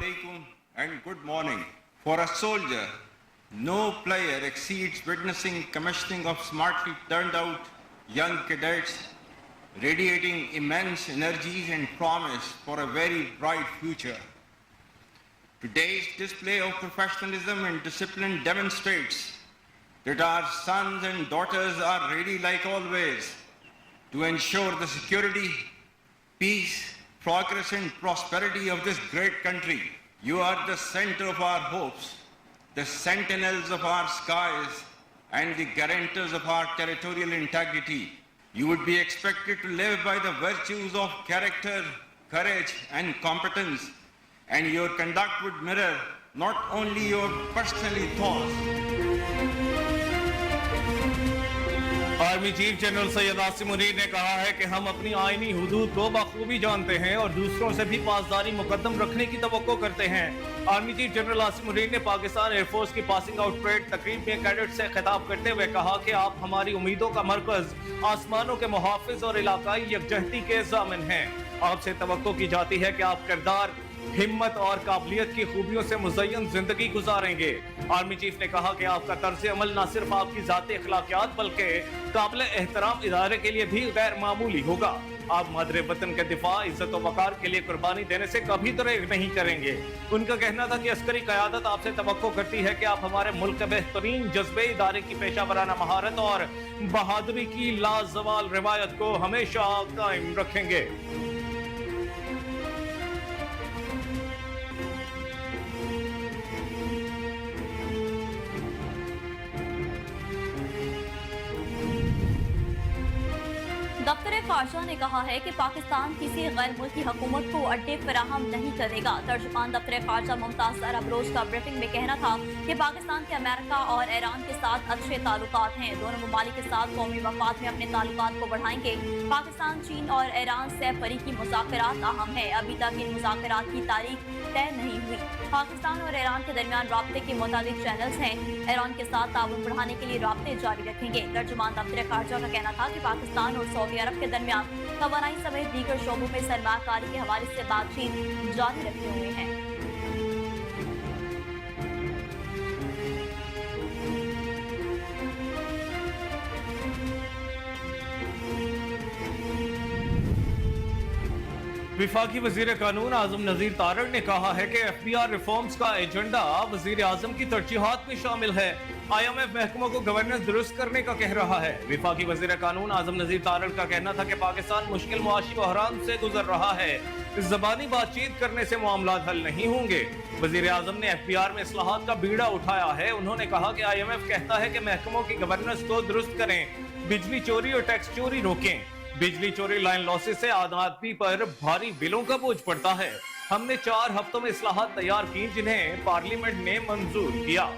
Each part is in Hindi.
alaikum and good morning. For a soldier, no player exceeds witnessing commissioning of smartly turned out young cadets radiating immense energies and promise for a very bright future. Today's display of professionalism and discipline demonstrates that our sons and daughters are ready like always to ensure the security, peace, progress and prosperity of this great country. You are the center of our hopes, the sentinels of our skies and the guarantors of our territorial integrity. You would be expected to live by the virtues of character, courage and competence, and your conduct would mirror not only your personal thoughts. Army chief general Syed Asim Munir ने कहा है कि हम अपनी आईनी हुदूद को बखूबी जानते हैं और दूसरों से भी पासदारी मुकद्दम रखने की तवक्को करते हैं। Army chief general Asim Munir ने पाकिस्तान एयरफोर्स की पासिंग आउट परेड तकरीब में कैडेट से खिताब करते हुए कहा कि आप हमारी उम्मीदों का मरकज, आसमानों के मुहाफिज और इलाकाई यकजहती के ज़ामिन हैं। आपसे तवक्को की जाती है कि आप किरदार, हिम्मत और काबिलियत की खूबियों से मुज़य्यन जिंदगी गुजारेंगे। आर्मी चीफ ने कहा कि आपका तर्ज अमल न सिर्फ आपकी ज़ाती अखलाकियात बल्कि काबिल एहतराम इदारे के लिए भी गैर मामूली होगा। आप मादरे वतन के दिफा, इज्जत और वकार के लिए कुर्बानी देने से कभी दरेग नहीं करेंगे। उनका कहना था कि अस्करी क़यादत आपसे तवक्को करती है कि आप हमारे मुल्क के बेहतरीन जज्बे, इदारे की पेशावराना महारत और बहादुरी की लाजवाल रिवायत को हमेशा कायम रखेंगे। दफ्तर खारजा ने कहा है कि पाकिस्तान किसी गैर मुल्की हुकूमत को अड्डे फराहम नहीं करेगा। तर्जुमान दफ्तर खारजा मुमताज जहरा बलोच का ब्रीफिंग में कहना था कि पाकिस्तान के अमेरिका और ईरान के साथ अच्छे ताल्लुकात हैं। दोनों ममालिक के साथ कौमी मफाद में अपने ताल्लुकात को बढ़ाएंगे। पाकिस्तान, चीन और ईरान से फरीकी मुज़ाकरात अहम है। अभी तक इन मुज़ाकरात की तारीख तय नहीं हुई। पाकिस्तान और ईरान के दरमियान राब्ते के मुताबिक चैनल्स हैं। ईरान के साथ ताउन बढ़ाने के लिए राब्ते जारी रखेंगे। तर्जुमान दफ्तर खारजा का कहना था कि पाकिस्तान और सऊदी अरब के दरमियान तवानाई समेत दीगर शोबों में सरमायाकारी के हवाले से बातचीत जारी रखे हुए हैं। विफाकी वजीर कानून आजम नजीर तारड़ ने कहा है कि FBR रिफॉर्म्स का एजेंडा वजीर आजम की तरजीहात में शामिल है। IMF महकमों को गवर्नेंस दुरुस्त करने का कह रहा है। विफाकी वजीर कानून आजम नजीर तारड़ का कहना था कि पाकिस्तान मुश्किल मुआशी बहरान से गुजर रहा है। ज़बानी बातचीत करने से मामला हल नहीं होंगे। वजीर आजम ने FBR में इस्लाहात का बीड़ा उठाया है। उन्होंने कहा कि IMF कहता है कि महकमों की गवर्नेंस को दुरुस्त करें, बिजली चोरी और टैक्स चोरी रोकें। बिजली चोरी, लाइन लॉसेस से आम आदमी पर भारी बिलों का बोझ पड़ता है। हमने 4 हफ्तों में इस्लाहात तैयार की जिन्हें पार्लियामेंट ने मंजूर किया।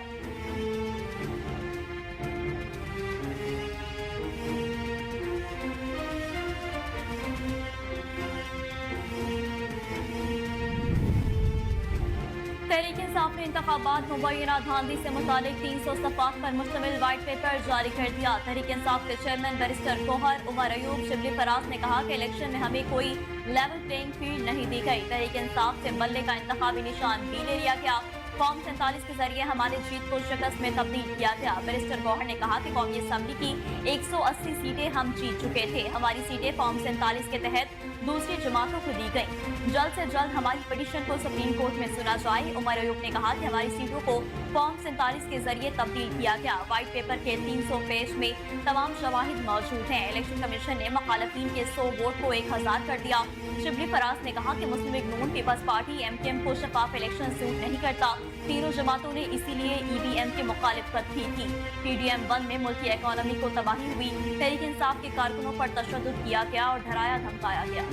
तहरीक इंसाफ ने इंतखाबात मुबैना धांधली से मुतालिक 300 सफ़ात पर मुश्तमिल व्हाइट पेपर जारी कर दिया। तहरीक इंसाफ के चेयरमैन बैरिस्टर गौहर उमर अयूब शिबली फराज ने कहा कि इलेक्शन में हमें कोई लेवल प्लेइंग फील्ड नहीं दी गई। तहरीक इंसाफ से बल्ले का इंतखाबी निशान भी ले लिया गया। फॉर्म 47 के जरिए हमारी जीत को शिकस्त में तब्दील किया गया। बैरिस्टर गौहर ने कहा कि कौमी असम्बली की 180 सीटें हम जीत चुके थे। हमारी सीटें फॉर्म 47 के तहत दूसरी जमातों को दी गई। जल्द से जल्द हमारी पिटीशन को सुप्रीम कोर्ट में सुना जाए। उमर अयूब ने कहा कि हमारी सीटों को फॉर्म 47 के जरिए तब्दील किया गया। व्हाइट पेपर के 300 पेज में तमाम शवाहिद मौजूद हैं। इलेक्शन कमीशन ने मुखालफीन के 100 वोट को 1000 कर दिया। शिबली फराज ने कहा कि मुस्लिम लीग नून पीपल्स पार्टी MKM को शफाफ इलेक्शन सूट नहीं करता। तीनों जमातों ने इसीलिए EVM की मुखालिफत भी की। PDM 1 में मुल्क की इकोनॉमी को तबाही हुई। तहरीक इंसाफ के कारकुनों पर तशद्दुद किया गया और डराया धमकाया गया।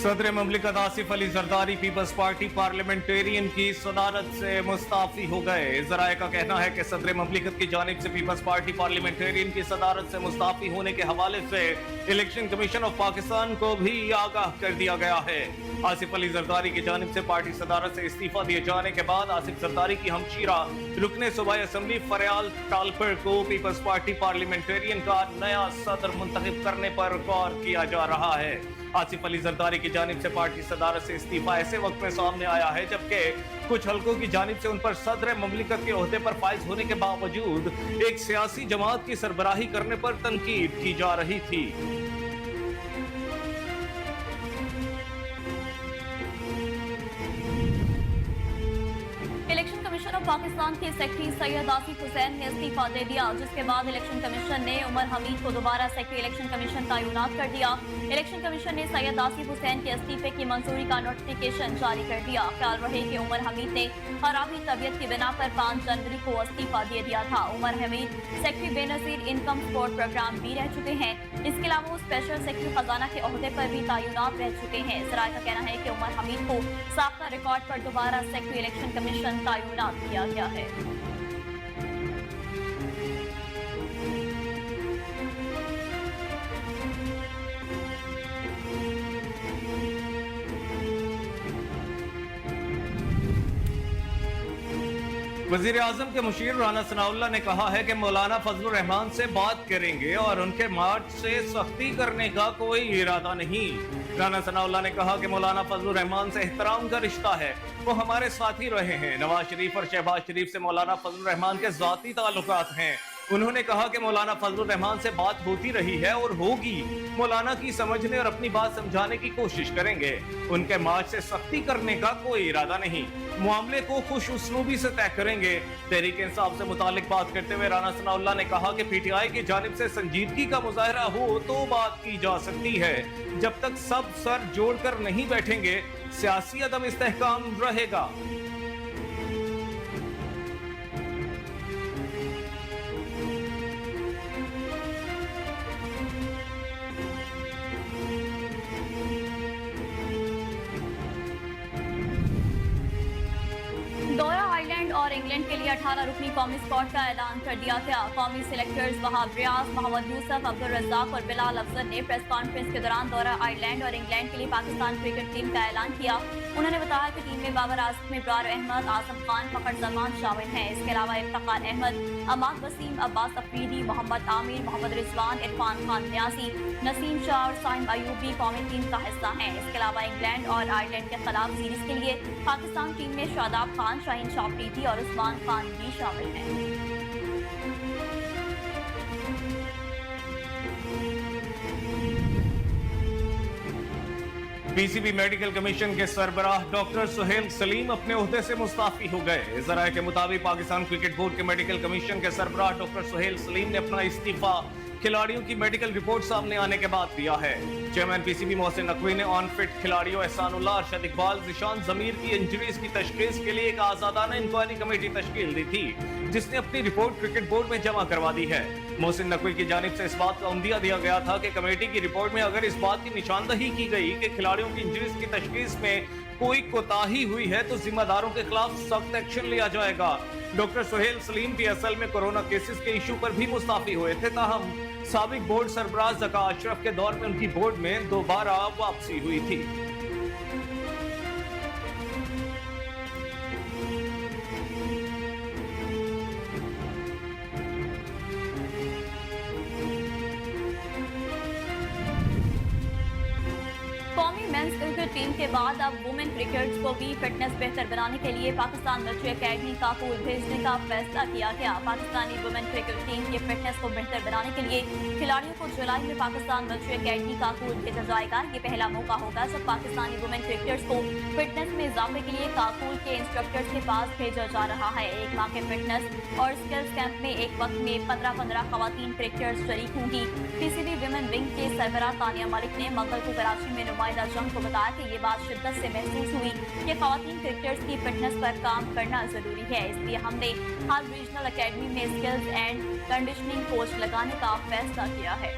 सदर ममलिकत आसिफ अली जरदारी पीपल्स पार्टी पार्लियामेंटेरियन की सदारत से मुस्ताफी हो गए। जराये का कहना है कि सदर ममलिकत की जानिब से पीपल्स पार्टी पार्लियामेंटेरियन की सदारत से मुस्ताफी होने के हवाले से इलेक्शन कमीशन ऑफ पाकिस्तान को भी आगाह कर दिया गया है। आसिफ अली जरदारी की जानिब से पार्टी सदारत से इस्तीफा दिए जाने के बाद आसिफ जरदारी की हमशीरा रुकने सूबाई असम्बली फरियाल टालपर को पीपल्स पार्टी पार्लियामेंटेरियन का नया सदर मुंतखब करने पर गौर किया जा रहा है। आसिफ अली जरदारी की जानिब से पार्टी सदारत से इस्तीफा ऐसे वक्त में सामने आया है जबकि कुछ हलकों की जानिब से उन पर सदर ममलिकत के ओहदे पर फाइज होने के बावजूद एक सियासी जमात की सरबराही करने पर तनकीद की जा रही थी। इलेक्शन कमीशन ऑफ पाकिस्तान के सेक्रेटरी सैयद आसिफ हुसैन ने इस्तीफा दे दिया, जिसके बाद इलेक्शन कमीशन ने उमर हमीद को दोबारा सेक्रेटरी इलेक्शन कमीशन तैनात कर दिया। इलेक्शन कमीशन ने सैयद आसिफ हुसैन के इस्तीफे की मंजूरी का नोटिफिकेशन जारी कर दिया। ख्याल रहे कि उमर हमीद ने खराबी तबीयत की बिना पर 5 जनवरी को इस्तीफा दे दिया था। Umar Hamid secretary Benazir income support programme भी रह चुके हैं। इसके अलावा वो स्पेशल सेक्रेटरी खजाना के ओहदे पर भी तैनात रह चुके हैं। जराये का कहना है कि उमर हमीद को साख्ता रिकॉर्ड पर दोबारा सेक्रेटरी इलेक्शन कमीशन तैनात किया गया है। वजीर आजम के मुशीर राना सनाउल्लाह ने कहा है कि मौलाना फजलुर रहमान से बात करेंगे और उनके मार्च से सख्ती करने का कोई इरादा नहीं। राना सनाउल्लाह ने कहा कि मौलाना फजलुर रहमान से एहतराम का रिश्ता है, वो हमारे साथी रहे हैं। नवाज शरीफ और शहबाज शरीफ से मौलाना फजलुर रहमान के जाती ताल्लुकात हैं। उन्होंने कहा कि मौलाना फजलुर रहमान से बात होती रही है और होगी। मौलाना की समझने और अपनी बात समझाने की कोशिश करेंगे। उनके मार्च से सख्ती करने का कोई इरादा नहीं, मामले को खुश उसलूबी से तय करेंगे। तहरीक इंसाफ से मुतालिक बात करते हुए राना सनाउल्लाह ने कहा कि पीटीआई की जानिब से संजीदगी का मुजाहरा हो तो बात की जा सकती है, जब तक सब सर जोड़कर नहीं बैठेंगे सियासी अदम इस्तेहकाम रहेगा। दौरा आयरलैंड और इंग्लैंड के लिए 18 रुकनी कौमी स्क्वाड का ऐलान कर दिया गया। कौमी सिलेक्टर्स वहाब रियाज, मोहम्मद यूसुफ, अब्दुल रज़ाक और बिलाल अफजल ने प्रेस कॉन्फ्रेंस के दौरान दौरा आयरलैंड और इंग्लैंड के लिए पाकिस्तान क्रिकेट टीम का ऐलान किया। उन्होंने बताया कि टीम में बाबर आजम, इब्रार अहमद, आजम खान, फखर जमान शामिल हैं। इसके अलावा इफ्तिखार अहमद, अमाद वसीम, अब्बास अफरीदी, मोहम्मद आमिर, मोहम्मद रिजवान, इरफान खान न्यासी, नसीम शाह और साइम अयूबी कौमी टीम का हिस्सा हैं। इसके अलावा इंग्लैंड और आयरलैंड के खिलाफ सीरीज के लिए पाकिस्तान टीम में शादाब खान, शाहीन शाह अफरीदी और उस्मान खान भी शामिल हैं। पीसीबी मेडिकल कमीशन के सरबराह डॉक्टर सुहेल सलीम अपने ओहदे से मुस्ताफी हो गए। जराये के मुताबिक पाकिस्तान क्रिकेट बोर्ड के मेडिकल कमीशन के सरबराह डॉक्टर सुहेल सलीम ने अपना इस्तीफा खिलाड़ियों की मेडिकल रिपोर्ट सामने आने के बाद दिया है। चेयरमैन पीसीबी मोहसिन नकवी ने ऑन फिट खिलाड़ियों एहसानुल्लाह, अरशद इकबाल, जिशान जमीर की इंजरीज की तशखीस के लिए एक आजादाना इंक्वायरी कमेटी तश्कील दी थी, जिसने अपनी रिपोर्ट क्रिकेट बोर्ड में जमा करवा दी है। मोहसिन नकवी की जानिब से इस बात का उम्मीद दिया गया था कि कमेटी की रिपोर्ट में अगर इस बात की निशानदही की गई कि खिलाड़ियों की इंजरीज की तशखीस में कोई कोताही हुई है तो जिम्मेदारों के खिलाफ सख्त एक्शन लिया जाएगा। डॉक्टर सुहेल सलीम भी असल में कोरोना केसेस के इशू पर भी मुस्ताफी हुए थे, ताहम साबिक बोर्ड सरबराह ज़का अशरफ के दौर में उनकी बोर्ड में दोबारा वापसी हुई थी। कौमी मेंस क्रिकेट टीम के बाद अब वुमेन क्रिकेटर्स को भी फिटनेस बेहतर बनाने के लिए पाकिस्तान मिलिट्री एकेडमी काबुल भेजने का फैसला किया गया। पाकिस्तानी वुमेन क्रिकेट टीम की फिटनेस को बेहतर बनाने के लिए खिलाड़ियों को जुलाई में पाकिस्तान मिलिट्री एकेडमी काबुल भेजा जाएगा। ये पहला मौका होगा जब पाकिस्तानी वुमेन क्रिकेटर्स को फिटनेस में इजाफे के लिए काबुल के इंस्ट्रक्टर्स के पास भेजा जा रहा है। एक माह के फिटनेस और स्किल्स कैंप में एक वक्त में 15-15 खवातीन क्रिकेटर्स शरीक होंगी। पीसीबी वुमेन विंग के सरबराह तानिया मलिक ने मंगल को कराची में नुमाइंदा जंग को बताया कि ये बात शिद्दत से महसूस हुई कि खवातीन क्रिकेटर्स की फिटनेस पर काम करना जरूरी है, इसलिए हमने हाल रीजनल अकेडमी में स्किल्स एंड कंडीशनिंग कोच लगाने का फैसला किया है।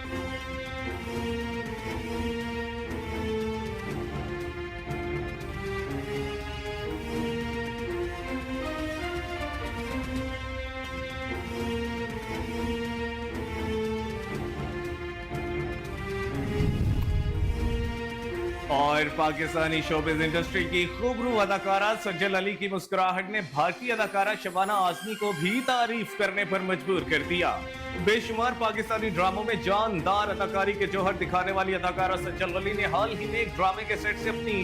और पाकिस्तानी शोबिज इंडस्ट्री की खूबरू अदाकारा सज्जल अली की मुस्कुराहट ने भारतीय अदाकारा शबाना आजमी को भी तारीफ करने पर मजबूर कर दिया। बेशुमार पाकिस्तानी ड्रामों में जानदार अदाकारी के जौहर दिखाने वाली अदाकारा सज्जल अली ने हाल ही में एक ड्रामे के सेट से अपनी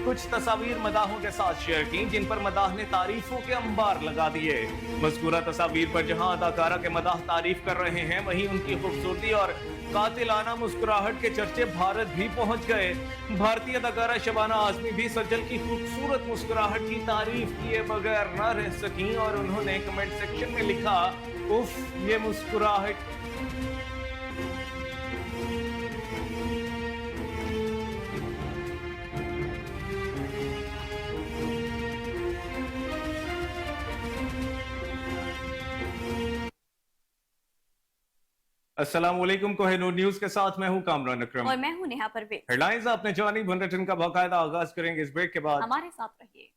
कुछ तस्वीर मदाहों के साथ शेयर की, जिन पर मदाह ने तारीफों के अंबार लगा दिए। मज़कूरा तस्वीर पर जहां अदाकारा के मदाह तारीफ कर रहे हैं, वहीं उनकी खूबसूरती और कातिलाना मुस्कुराहट के चर्चे भारत भी पहुंच गए। भारतीय अदाकारा शबाना आजमी भी सज्जल की खूबसूरत मुस्कुराहट की तारीफ किए बगैर न रह सकी और उन्होंने कमेंट सेक्शन में लिखा, उफ ये मुस्कुराहट। अस्सलाम वालेकुम, कोहिनूर न्यूज के साथ मैं हूं कामरान अकरम और मैं हूं नेहा परवेज। हेडलाइंस आपने जानी, बुलेटिन का बाकायदा आगाज करेंगे इस ब्रेक के बाद। हमारे साथ रहिए।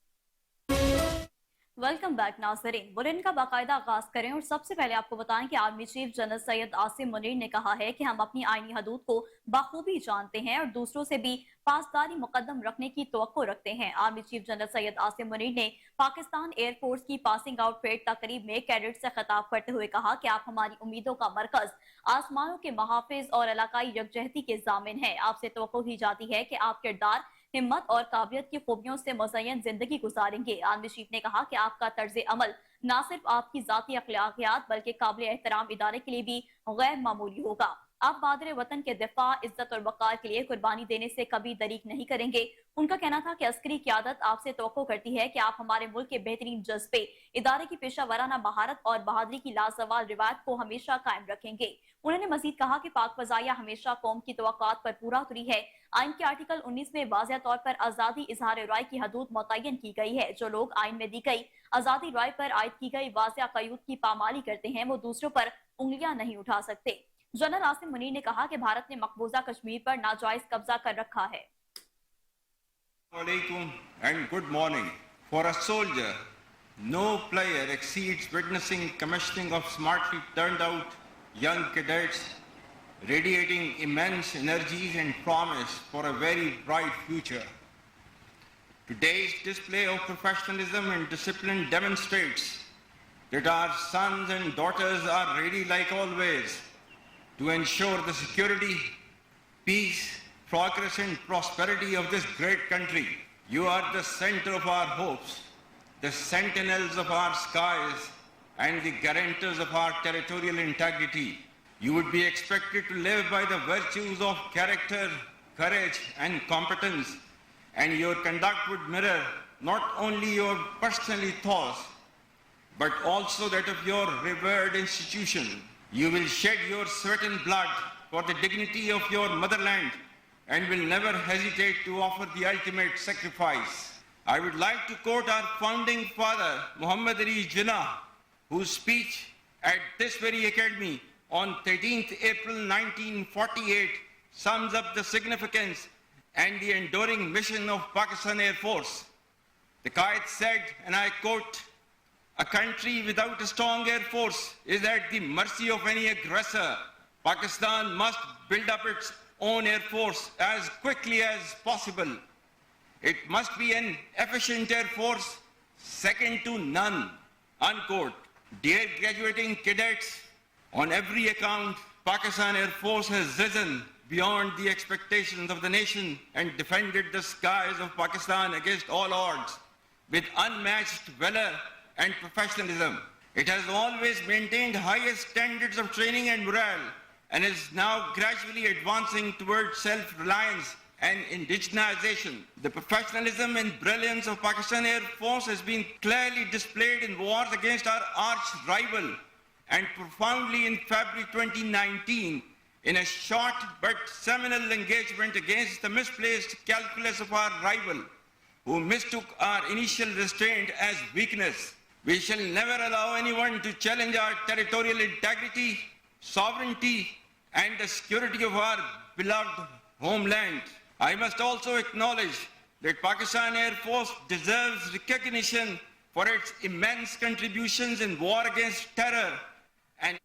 वेलकम बैक नाज़रीन, बुलेटिन का बाकायदा आगाज करें और सबसे पहले आपको बताएं कि army chief general Syed Asim Munir ने कहा है कि हम अपनी आईनी हदूद को बखूबी जानते हैं और दूसरों से भी पासदारी मुकद्दम रखने की तवक्को रखते हैं। Army chief general Syed Asim Munir ने पाकिस्तान एयरफोर्स की पासिंग आउट परेड तकरीब में कैडेट से खिताब करते हुए कहा कि आप हमारी उम्मीदों का मरकज, आसमानों के महाफिज और इलाकाई यकजहती के जामिन है। आपसे तवक्को की जाती है कि आप किरदार, हिम्मत और काबिलियत की खूबियों से मुज़य्यन जिंदगी गुजारेंगे। आर्मी चीफ ने कहा कि आपका तर्ज अमल न सिर्फ आपकी जाती अखलाकियात बल्कि काबिल एहतराम इदारे के लिए भी गैर मामूली होगा। आप बादरे वतन के दिफा, इज्जत और वक़ार के लिए कुर्बानी देने से कभी दरीक नहीं करेंगे। उनका कहना था कि अस्करी क़यादत आपसे तवक्को करती है कि आप हमारे मुल्क के बेहतरीन जज्बे, इदारे की पेशा वराना महारत और बहादुरी की लाजवाल रिवायत को हमेशा कायम रखेंगे। उन्होंने मजीद कहा कि पाक फजाइया हमेशा कौम की तवक्कुआत पर पूरा उतरी है। आइन के आर्टिकल 19 में वाज़ेह तौर पर आज़ादी इजहार राय की हदूद मुतय्यन की गई है। जो लोग आइन में दी गई आज़ादी राय पर आयद की गई वाज़ेह क़यूद की पामाली करते हैं, वो दूसरों पर उंगलियां नहीं उठा सकते। जनरल आसिम मुनीर ने कहा कि भारत ने मकबूजा कश्मीर पर नाजायज कब्जा कर रखा है। Alaikum and good morning. For a soldier, no player exceeds witnessing commissioning of smartly turned out young cadets radiating immense energies and promise for a very bright future. Today's display of professionalism and discipline demonstrates that our sons and daughters are ready like always to ensure the security, peace, progress and prosperity of this great country. You are the center of our hopes, the sentinels of our skies and the guarantors of our territorial integrity. You would be expected to live by the virtues of character, courage and competence, and your conduct would mirror not only your personal ethos but also that of your revered institution. You will shed your sweat and blood for the dignity of your motherland and will never hesitate to offer the ultimate sacrifice. I would like to quote our founding father, Muhammad Ali Jinnah, whose speech at this very academy on 13th April 1948 sums up the significance and the enduring mission of Pakistan Air Force. The Qaid said, and I quote, "A country without a strong air force is at the mercy of any aggressor. Pakistan must build up its own air force as quickly as possible. It must be an efficient air force, second to none," unquote. Dear graduating cadets, on every account, Pakistan Air Force has risen beyond the expectations of the nation and defended the skies of Pakistan against all odds with unmatched valor and professionalism. It has always maintained highest standards of training and morale and is now gradually advancing towards self-reliance and indigenization. The professionalism and brilliance of Pakistan Air Force has been clearly displayed in wars against our arch rival and profoundly in February 2019 in a short but seminal engagement against the misplaced calculus of our rival, who mistook our initial restraint as weakness. We shall never allow anyone to challenge our territorial integrity, sovereignty, and the security of our beloved homeland. I must also acknowledge that Pakistan Air Force deserves recognition for its immense contributions in war against terror and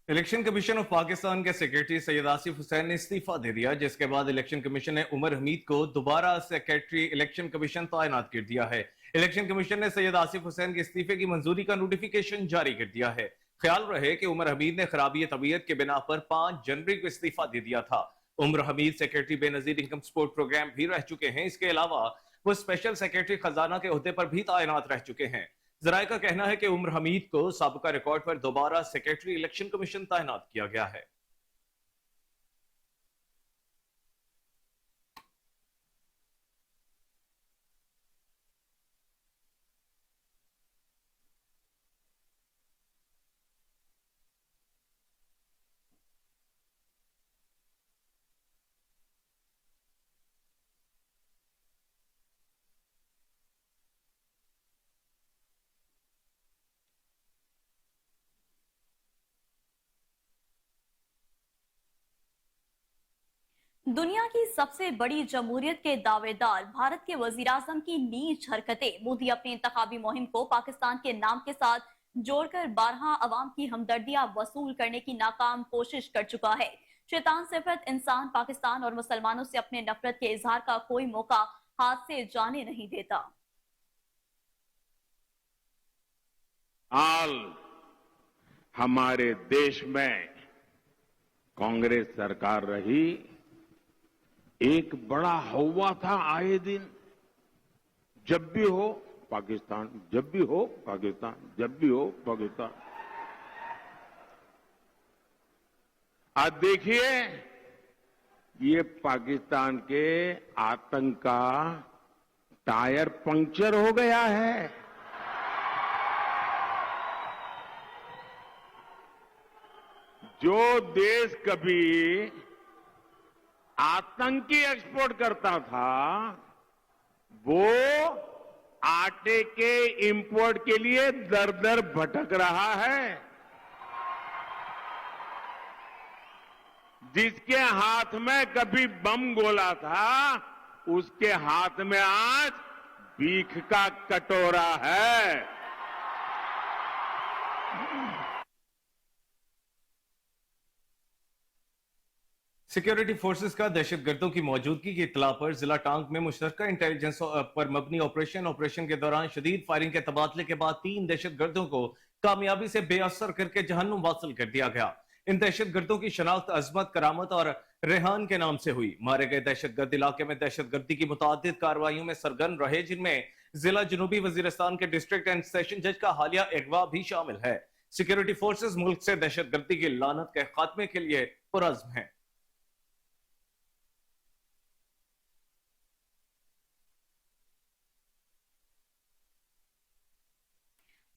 election commission of Pakistan के सेक्रेटरी सैयद आसिफ हुसैन ने इस्तीफा दे दिया, जिसके बाद इलेक्शन कमीशन ने उमर हमीद को दोबारा सेक्रेटरी इलेक्शन कमीशन तैनात कर दिया है। इलेक्शन कमीशन ने सैयद आसिफ हुसैन के इस्तीफे की मंजूरी का नोटिफिकेशन जारी कर दिया है। ख्याल रहे कि उमर हमीद ने खराबी तबीयत के बिना पर 5 जनवरी को इस्तीफा दे दिया था। Umar Hamid secretary Benazir income support programme भी रह चुके हैं। इसके अलावा वो स्पेशल सेक्रेटरी खजाना के ओहदे पर भी तैनात रह चुके हैं। जराये का कहना है कि उमर हमीद को साबिका रिकॉर्ड पर दोबारा सेक्रेटरी इलेक्शन कमीशन तैनात किया गया है। दुनिया की सबसे बड़ी जमहूरियत के दावेदार भारत के वजीर-आजम की नीच हरकतें। मोदी अपनी इंतखाबी मुहिम को पाकिस्तान के नाम के साथ जोड़कर 12 अवाम की हमदर्दियां वसूल करने की नाकाम कोशिश कर चुका है। शैतान सिफत इंसान पाकिस्तान और मुसलमानों से अपने नफरत के इजहार का कोई मौका हाथ से जाने नहीं देता। हाल हमारे देश में कांग्रेस सरकार रही, एक बड़ा हौवा था। आए दिन जब भी हो पाकिस्तान, जब भी हो पाकिस्तान, जब भी हो पाकिस्तान। आज देखिए, ये पाकिस्तान के आतंक का टायर पंक्चर हो गया है। जो देश कभी आतंकी एक्सपोर्ट करता था, वो आटे के इंपोर्ट के लिए दर दर भटक रहा है। जिसके हाथ में कभी बम गोला था, उसके हाथ में आज भीख का कटोरा है। सिक्योरिटी फोर्सेस का दहशतगर्दों की मौजूदगी की इत्तला पर जिला टांग में मुश्तरका इंटेलिजेंस पर मबनी ऑपरेशन के दौरान शदीद फायरिंग के तबादले के बाद 3 दहशतगर्दों को कामयाबी से बेअसर करके जहन्नुम वासिल कर दिया गया। इन दहशतगर्दों की शनाख्त अजमत, करामत और रेहान के नाम से हुई। मारे गए दहशतगर्द इलाके में दहशतगर्दी की मुतादिद कार्रवाइयों में सरगर्म रहे, जिनमें जिला जनूबी वजीरिस्तान के डिस्ट्रिक्ट एंड सेशन जज का हालिया अगवा भी शामिल है। सिक्योरिटी फोर्सेस मुल्क से दहशतगर्दी की लानत के खात्मे के लिए पुरअज़्म है।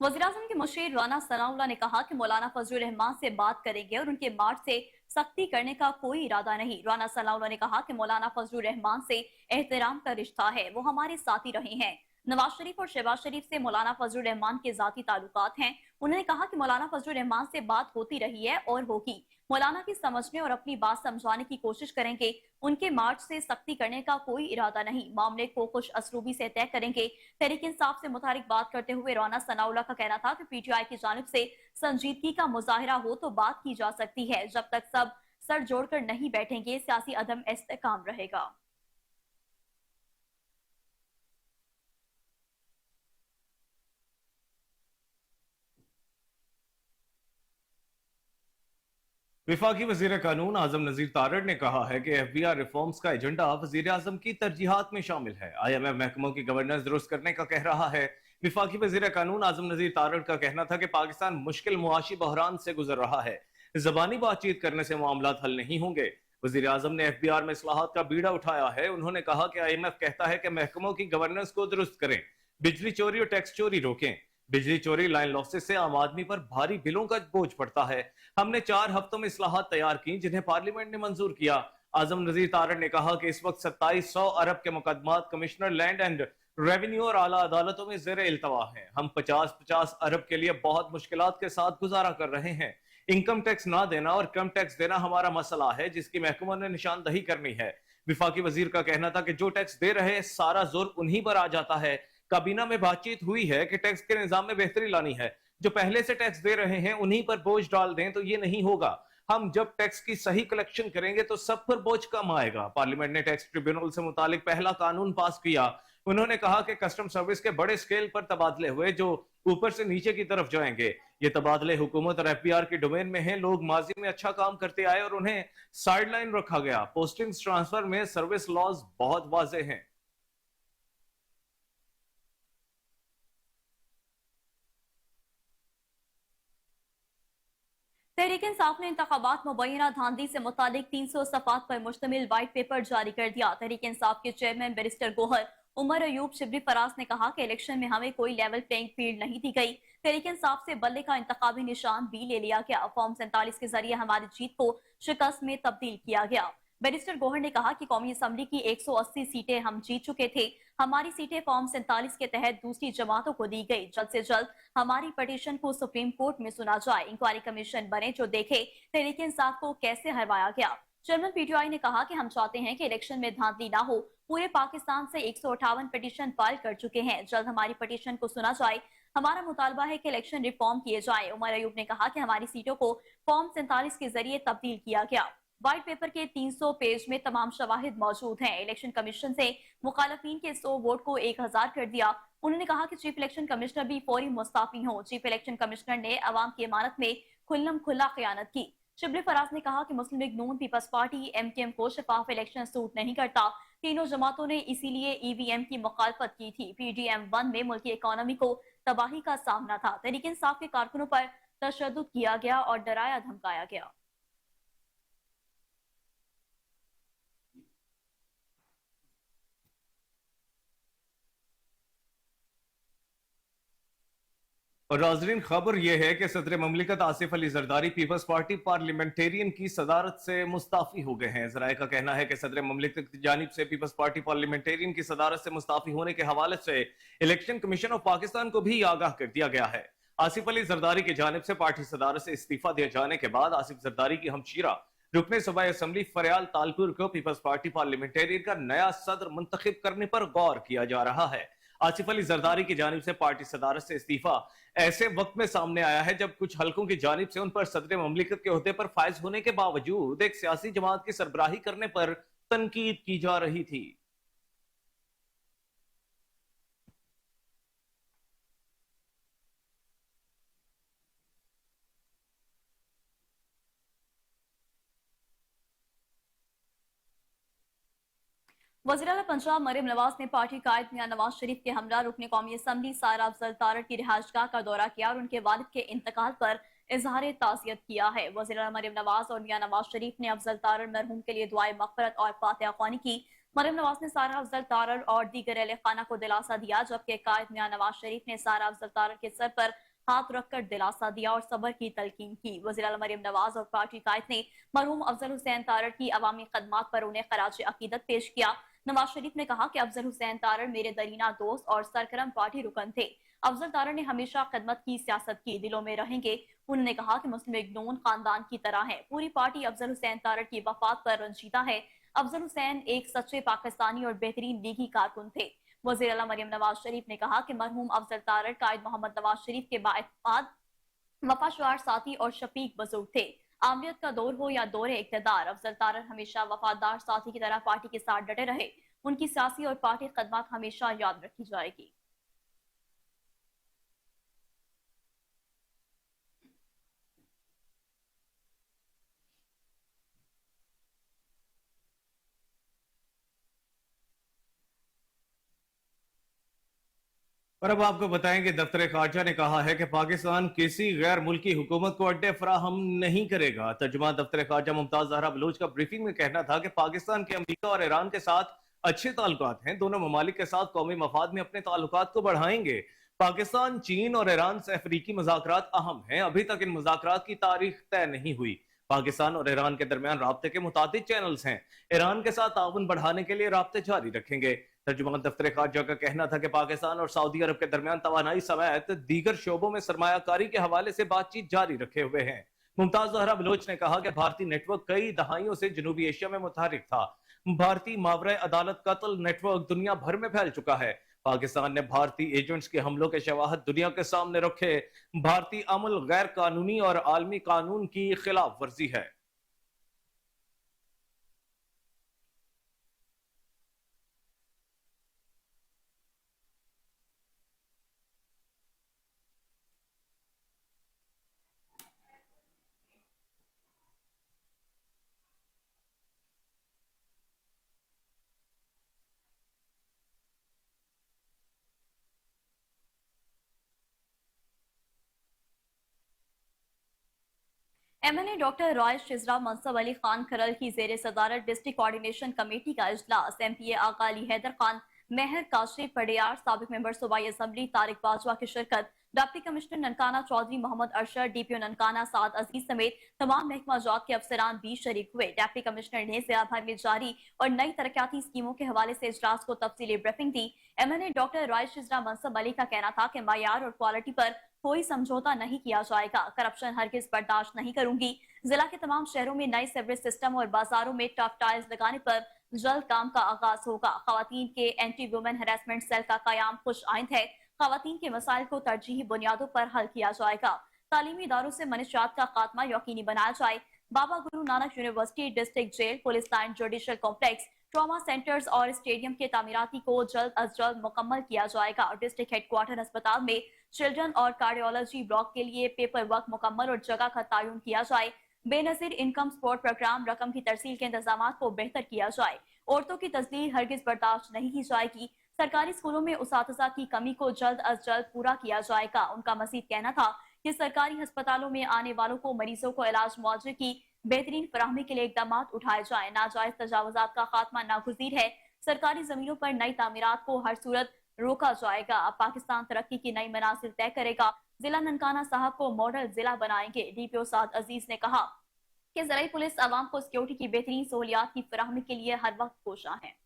वज़ीर-ए-आज़म के मुशीर राना सनाउल्लाह ने कहा कि मौलाना फजलुर रहमान से बात करेंगे और उनके मार्च से सख्ती करने का कोई इरादा नहीं। राना सनाउल्लाह ने कहा कि मौलाना फजलुर रहमान से एहतराम का रिश्ता है, वो हमारे साथी रहे हैं। नवाज शरीफ और शहबाज शरीफ से मौलाना फजलुर रहमान के जाती ताल्लुकात हैं। उन्होंने कहा कि मौलाना फजलुर रहमान से बात होती रही है और होगी। मौलाना की समझने और अपनी बात समझाने की कोशिश करेंगे। उनके मार्च से सख्ती करने का कोई इरादा नहीं, मामले को खुश असलूबी से तय करेंगे। तहरीक इंसाफ से मुतालिक बात करते हुए राना सनाउल्लाह का कहना था कि पीटीआई की जानिब से संजीदगी का मुजाहिरा हो तो बात की जा सकती है। जब तक सब सर जोड़कर नहीं बैठेंगे, सियासी अदम इस्तेकाम रहेगा। विफाकी वजीर कानून आजम नजीर तारड़ ने कहा है कि FBI रिफॉर्म्स का एजेंडा वजीर आजम की तरजीहात में शामिल है। IMF महकमों की गवर्नेंस दुरुस्त करने का कह रहा है। विफाकी वजीर कानून आजम नजीर तारड़ का कहना था कि पाकिस्तान मुश्किल मुआशी बहरान से गुजर रहा है, जबानी बातचीत करने से मामला हल नहीं होंगे। वजीर आजम ने FBR में इस्लाहात का बीड़ा उठाया है। उन्होंने कहा कि IMF कहता है कि महकमों की गवर्नेंस को दुरुस्त करें, बिजली चोरी और टैक्स चोरी रोकें। बिजली चोरी, लाइन लॉसेस से आम आदमी पर भारी बिलों का बोझ पड़ता है। हमने 4 हफ्तों में इस्लाहात तैयार की, जिन्हें पार्लियामेंट ने मंजूर किया। आजम नजीर तारड़ ने कहा कि इस वक्त 2700 अरब के मुकदमात कमिश्नर लैंड एंड रेवेन्यू और आला अदालतों में जेर इल्तवा हैं। हम 50-50 अरब के लिए बहुत मुश्किलात के साथ गुजारा कर रहे हैं। इनकम टैक्स ना देना और कम टैक्स देना हमारा मसला है, जिसकी महकमों ने निशानदही करनी है। विफाकी वजीर का कहना था कि जो टैक्स दे रहे, सारा जोर उन्हीं पर आ जाता है। काबीना में बातचीत हुई है कि टैक्स के निजाम में बेहतरी लानी है। जो पहले से टैक्स दे रहे हैं उन्हीं पर बोझ डाल दें तो ये नहीं होगा। हम जब टैक्स की सही कलेक्शन करेंगे तो सब पर बोझ कम आएगा। पार्लियामेंट ने टैक्स ट्रिब्यूनल से मुतालिक पहला कानून पास किया। उन्होंने कहा कि कस्टम सर्विस के बड़े स्केल पर तबादले हुए जो ऊपर से नीचे की तरफ जाएंगे। ये तबादले हुकूमत और एफबीआर के डोमेन में हैं। लोग माजी में अच्छा काम करते आए और उन्हें साइडलाइन रखा गया। पोस्टिंग्स ट्रांसफर में सर्विस लॉज बहुत वाज़ेह हैं। तहरीक इंसाफ ने इंतखाबात मुबैना धांधली से मुतालिक 300 सफ़ात पर मुश्तमिल व्हाइट पेपर जारी कर दिया। तहरीक इंसाफ के चेयरमैन बैरिस्टर गोहर उमर अयूब शिबली फराज ने कहा कि इलेक्शन में हमें कोई लेवल प्लेइंग फील्ड नहीं दी गई। तहरीक इंसाफ से बल्ले का इंतखाबी निशान भी ले लिया गया। फॉर्म 47 के जरिए हमारी जीत को शिकस्त में तब्दील किया गया। बैरिस्टर गोहर ने कहा कि कौमी असम्बली की 180 सीटें हम जीत चुके थे। हमारी सीटें फॉर्म 47 के तहत दूसरी जमातों को दी गई। जल्द से जल्द हमारी पटिशन को सुप्रीम कोर्ट में सुना जाए। इंक्वायरी कमीशन बने जो देखे तहरीक इंसाफ को कैसे हरवाया गया। चेयरमैन पीटीआई ने कहा कि हम चाहते हैं कि इलेक्शन में धांधली ना हो। पूरे पाकिस्तान से 158 पिटीशन फाइल कर चुके हैं। जल्द हमारी पिटीशन को सुना जाए। हमारा मुतालबा है कि इलेक्शन रिफॉर्म किए जाए। उमर अयूब ने कहा कि हमारी सीटों को फॉर्म 47 के जरिए तब्दील किया गया। व्हाइट पेपर के 300 पेज में तमाम शवाहिद मौजूद हैं। इलेक्शन कमीशन से मुखालफीन के 100 वोट को 1000 कर दिया। उन्होंने कहा कि चीफ इलेक्शन कमिश्नर भी फौरी मुस्ताफी हो। चीफ इलेक्शन कमिश्नर ने अवाम की इमानत में खुल्लम खुल्ला खयानत की। शिबली फराज ने कहा कि मुस्लिम लीग नून, पीपल्स पार्टी, एमकेएम को शफाफ इलेक्शन सूट नहीं करता। तीनों जमातों ने इसीलिए ईवीएम की मुखालफत की थी। PDM-1 में मुल्की इकोनॉमी को तबाही का सामना था। तहरीक इंसाफ के कारकुनों पर तशद्दुद किया गया और डराया धमकाया गया। और नाज़रीन, खबर यह है कि सदर ममलिकत आसिफ अली जरदारी पीपल्स पार्टी पार्लियामेंटेरियन की सदारत से मुस्ताफी हो गए हैं। जराए का कहना है कि सदर ममलिकत की जानिब से पीपल्स पार्टी पार्लियामेंटेरियन की सदारत से मुस्ताफी होने के हवाले से इलेक्शन कमीशन ऑफ पाकिस्तान को भी आगाह कर दिया गया है। आसिफ अली जरदारी की जानिब से पार्टी सदारत से इस्तीफा दिए जाने के बाद आसिफ जरदारी की हमशीरा रुकने सूबाई असम्बली फरियाल तालपुर को पीपल्स पार्टी पार्लियामेंटेरियन का नया सदर मुंतखब करने पर गौर किया जा रहा है। आसिफ अली जरदारी की जानिब से पार्टी सदारत से इस्तीफा ऐसे वक्त में सामने आया है जब कुछ हलकों की जानिब से उन पर सदर ममलिकत के ओहदे पर फायज होने के बावजूद एक सियासी जमात की सरबराही करने पर तनकीद की जा रही थी। वज़ीर आला पंजाब मरियम नवाज ने पार्टी कायद मियां नवाज शरीफ के हमरा रुकने कौमी असम्बली सारा अफजल तारड़ की रिहाइशगाह का दौरा किया और उनके वालिद के इंतकाल पर इजहार ताज़ियत किया है। वज़ीर आला मरियम नवाज और मियां नवाज शरीफ ने अफजल तारड़ मरहूम के लिए दुआए मग़फ़िरत और फातिहा ख्वानी की। मरियम नवाज ने सारा अफजल तारड़ और दीगर अहले खाना को दिलासा दिया, जबकि कायद मियां नवाज शरीफ ने सारा अफजल तारड़ के सर पर हाथ रखकर दिलासा दिया और सब्र की तलकीन की। वज़ीर आला मरियम नवाज और पार्टी कायद ने मरहूम अफजल हुसैन तारड़ की अवामी खदमात पर उन्हें खराज अकीदत पेश किया। नवाज शरीफ ने कहा कि अफजल हुसैन तारड़ मेरे दरीना दोस्त और सरगर्म पार्टी रुकन थे। अफजल तारड़ ने हमेशा खिदमत की सियासत की, दिलों में रहेंगे। उन्होंने कहा कि मुस्लिम लीग नून खानदान की तरह है। पूरी पार्टी अफजल हुसैन तारड़ की वफात पर रंजीदा है। अफजल हुसैन एक सच्चे पाकिस्तानी और बेहतरीन लीगी कारकुन थे। वज़ीर आला मरियम नवाज शरीफ ने कहा कि मरहूम अफजल तारड़ कायद मोहम्मद नवाज शरीफ के बाद वफाशवार साथी और शफीक बुजुर्ग थे। आमरीत का दौर हो या दौरे इक़्तिदार, अफजल तारड़ हमेशा वफादार साथी की तरह पार्टी के साथ डटे रहे। उनकी सियासी और पार्टी खदमात हमेशा याद रखी जाएगी। और अब आपको बताएंगे दफ्तर खारजा ने कहा है कि पाकिस्तान किसी गैर मुल्की हुकूमत को अड्डे फराहम नहीं करेगा। तर्जुमा दफ्तर खारजा मुमताज जहरा बलूच का ब्रीफिंग में कहना था कि पाकिस्तान के अमेरिका और ईरान के साथ अच्छे ताल्लुकात हैं। दोनों ममालिक के साथ कौमी मफाद में अपने ताल्लुकात को बढ़ाएंगे। पाकिस्तान, चीन और ईरान से अफ्रीकी मुज़ाकरात अहम हैं। अभी तक इन मुज़ाकरात की तारीख तय नहीं हुई। पाकिस्तान और ईरान के दरमियान राब्ते के मुतादिद चैनल्स हैं। ईरान के साथ ताउन बढ़ाने के लिए राब्ते जारी रखेंगे। तर्जुमान दफ्तर खारजा का कहना था कि पाकिस्तान और सऊदी अरब के दरमियान तवानाई समेत दीगर शोबों में सरमायाकारी के हवाले से बातचीत जारी रखे हुए हैं। मुमताज जहरा बलोच ने कहा कि भारतीय नेटवर्क कई दहाइयों से जनूबी एशिया में मुतहरिक था। भारतीय मावरे अदालत कत्ल नेटवर्क दुनिया भर में फैल चुका है। पाकिस्तान ने भारतीय एजेंट्स के हमलों के शवाहद दुनिया के सामने रखे। भारतीय अमल गैर कानूनी और आलमी कानून की खिलाफ वर्जी है। MNA डॉक्टर रॉय शिजरा मनसब अली खान खरल की जेर सदारत डिस्ट्रिक्ट कोऑर्डिनेशन कमेटी का इजलास MPA आगा अली हैदर खान, मेहर काशरी पडियार, साबिक मेंबर सूबाई असम्बली तारिक बाजवा की शिरकत, deputy commissioner Nankana Chaudhry Mohammad Arshad, DPO Nankana Saad Aziz समेत तमाम महकमा जात के अफसरान भी शरीक हुए। डिप्टी कमिश्नर ने जिला भर में जारी और नई तरक्याती स्कीमों के हवाले से इजलास को तफसीली ब्रीफिंग दी। MNA डॉक्टर रॉय शिजरा मनसब अली का कहना था कि मायार और क्वालिटी पर कोई समझौता नहीं किया जाएगा, करप्शन हरगिज बर्दाश्त नहीं करूंगी। जिला के तमाम शहरों में नए सीवरेज सिस्टम और बाजारों में टफ टाइल्स लगाने पर जल्द काम का आगाज होगा। खवातीन के एंटी वुमेन हैरेसमेंट सेल का कयाम खुश आइंद है। खवातीन के मसाइल को तरजीही बुनियादों पर हल किया जाएगा। तालीमी इदारों से मनशियात का खात्मा यकीनी बनाया जाए। Baba Guru Nanak university, district jail, police line, judicial complex, trauma centres और स्टेडियम के तामीराती को जल्द अज जल्द मुकम्मल किया जाएगा। डिस्ट्रिक्ट हेडक्वार्टर अस्पताल में चिल्ड्रन और कार्डियोलॉजी ब्लॉक के लिए पेपर वर्क मुकम्मल और जगह का तयन किया जाए। बेनजीर इनकम सपोर्ट प्रोग्राम रकम की तरसील के इंतजाम को बेहतर किया जाए। औरतों की तस्लील हरगिज बर्दाश्त नहीं की जाएगी। सरकारी स्कूलों में उसातिज़ा की कमी को जल्द अज जल्द पूरा किया जाएगा। उनका मजीद कहना था कि सरकारी अस्पतालों में आने वालों को मरीजों को इलाज मुआवजे की बेहतरीन फराहमी के लिए इकदाम उठाए जाए। नाजायज तजावुजात का खात्मा नागुज़ीर है। सरकारी जमीनों पर नई तामीरात को हर सूरत रोका जाएगा। अब पाकिस्तान तरक्की की नई मनासिल तय करेगा। जिला ननकाना साहब को मॉडल जिला बनाएंगे। DPO साद अजीज ने कहा कि ज़राई पुलिस आवाम को सिक्योरिटी की बेहतरीन सहूलियात की फराहमी के लिए हर वक्त कोशा है।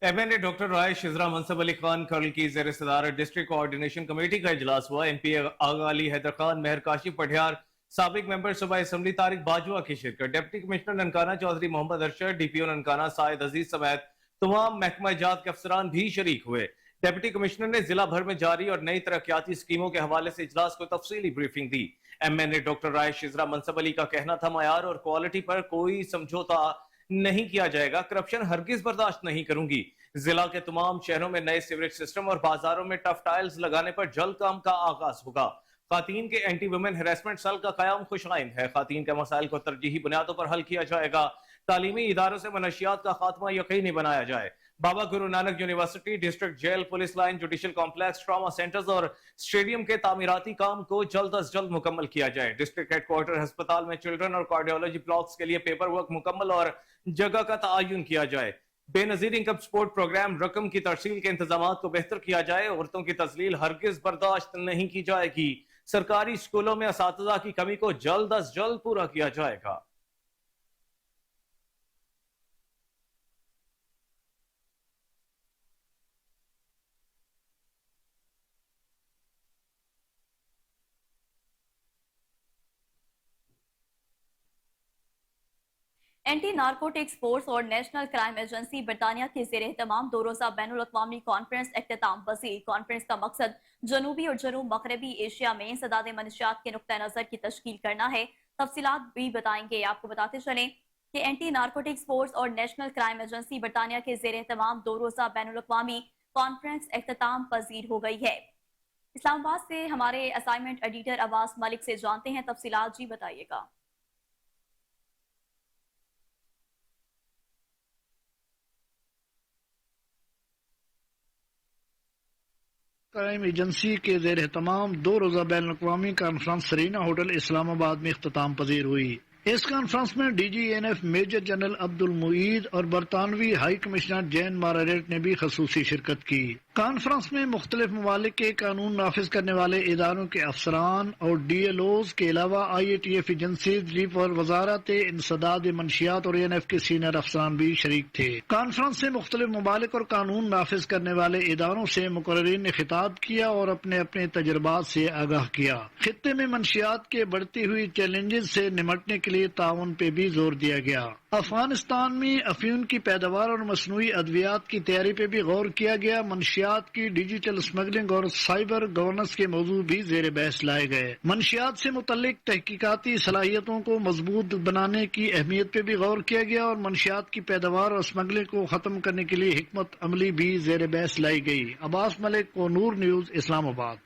MNA डॉक्टर रॉय शिजरा मनसब अली खान खरल की जेर सदारत डिस्ट्रिक्ट कोऑर्डिनेशन कमेटी का इजलास हुआ। MPA आगा अली हैदर खान, मेहर काशी पटियार, साबिक मेंबर सूबाई असम्बली तारिक बाजवा की शिरकत। Deputy commissioner Nankana Chaudhry Mohammad Arshad, DPO Nankana Saeed Aziz समेत तमाम महकमा जात के अफसरान भी शरीक हुए। डिप्टी कमिश्नर ने जिला भर में जारी और नई तरक्याती स्कीमों के हवाले से इजलास को तफसीली ब्रीफिंग दी। MNA डॉक्टर रॉय शिजरा मनसब अली का कहना था मायार और क्वालिटी पर कोई समझौता नहीं किया जाएगा, करप्शन हरगिज बर्दाश्त नहीं करूंगी। जिला के तमाम शहरों में नए सीवरेज सिस्टम और बाजारों में टफ टाइल्स लगाने पर जल्द काम का आगाज होगा। खातीन के एंटी वुमेन हैरेसमेंट सेल का कयाम खुशआइंद है। खातीन के मसाइल को तरजीही बुनियादों पर हल किया जाएगा। तालीमी इदारों से मनशियात का खात्मा यकीनी बनाया जाए। Baba Guru Nanak university, district jail, police line, judicial complex, trauma centres और स्टेडियम के तामीराती काम को जल्द अज जल्द मुकम्मल किया जाए। डिस्ट्रिक्ट हेडक्वार्टर अस्पताल में चिल्ड्रन और कार्डियोलॉजी ब्लॉक्स के लिए पेपर वर्क मुकम्मल और जगह का तयन किया जाए। बेनजीर इनकम सपोर्ट प्रोग्राम रकम की तरसील के इंतजाम को बेहतर किया जाए। औरतों की तस्लील हरगिज बर्दाश्त नहीं की जाएगी। सरकारी स्कूलों में असातिज़ा की कमी को जल्द अज जल्द पूरा किया जाएगा। एंटी नारकोटिक्स फोर्स और नेशनल क्राइम एजेंसी बरतानिया के जेर एहतमाम 2 रोज़ा बैनुल अक़वामी कॉन्फ्रेंस इख्तिताम पज़ीर। कॉन्फ्रेंस का मकसद जनूबी और जनूब मगरबी एशिया में सदाद मनशियात के नुक्ता नज़र की तश्कील करना है। तफसीलात भी बताएंगे। आपको बताते चलें कि एंटी नारकोटिक्स फोर्स और नेशनल क्राइम एजेंसी बरतानिया के जेर एहतमाम 2 रोज़ा बैनुल अक़वामी कॉन्फ्रेंस इख्तिताम पज़ीर हो गई है। इस्लामाबाद से हमारे असाइनमेंट एडिटर अब्बास मलिक से जानते हैं तफसीलात। जी बताइएगा। क्राइम एजेंसी के जेर तमाम 2 रोज़ा बैन अवी कॉन्फ्रेंस सरीना होटल इस्लामाबाद में इख्तिताम पजीर हुई। इस कॉन्फ्रेंस में DGNF major general Abdul Muid और बरतानवी हाई कमिश्नर जैन मारारेट ने भी खसूसी शिरकत की। कॉन्फ्रेंस में मुख्तलिफ ममालिक के कानून नाफिज करने वाले इदारों के अफसरान और DLOs के अलावा IATF एजेंसीज, रिफ और वजारत इंसदाद मंशियात और ANF के सीनियर अफसरान भी शरीक थे। कॉन्फ्रेंस से मुख्तलिफ ममालिक और कानून नाफिज करने वाले इदारों से मुकर्रीन ने खिताब किया और अपने अपने तजुर्बात से आगाह किया। खित्ते में मंशियात के बढ़ती हुई चैलेंजेस से निमटने के लिए ताउन पे भी जोर दिया गया। अफगानिस्तान में अफीम की पैदावार और मसनूई अद्वियात की तैयारी पे भी गौर किया गया। मंशियात की डिजिटल स्मगलिंग और साइबर गवर्नेंस के मौजूद भी जेर बहस लाए गए। मंशियात से मुतल्लिक तहकीकाती सलाहियतों को मजबूत बनाने की अहमियत पे भी गौर किया गया और मंशियात की पैदावार और स्मगलिंग को खत्म करने के लिए हिकमत अमली भी जेर बहस लाई गई। अब्बास मलिक को नूर न्यूज इस्लामाबाद।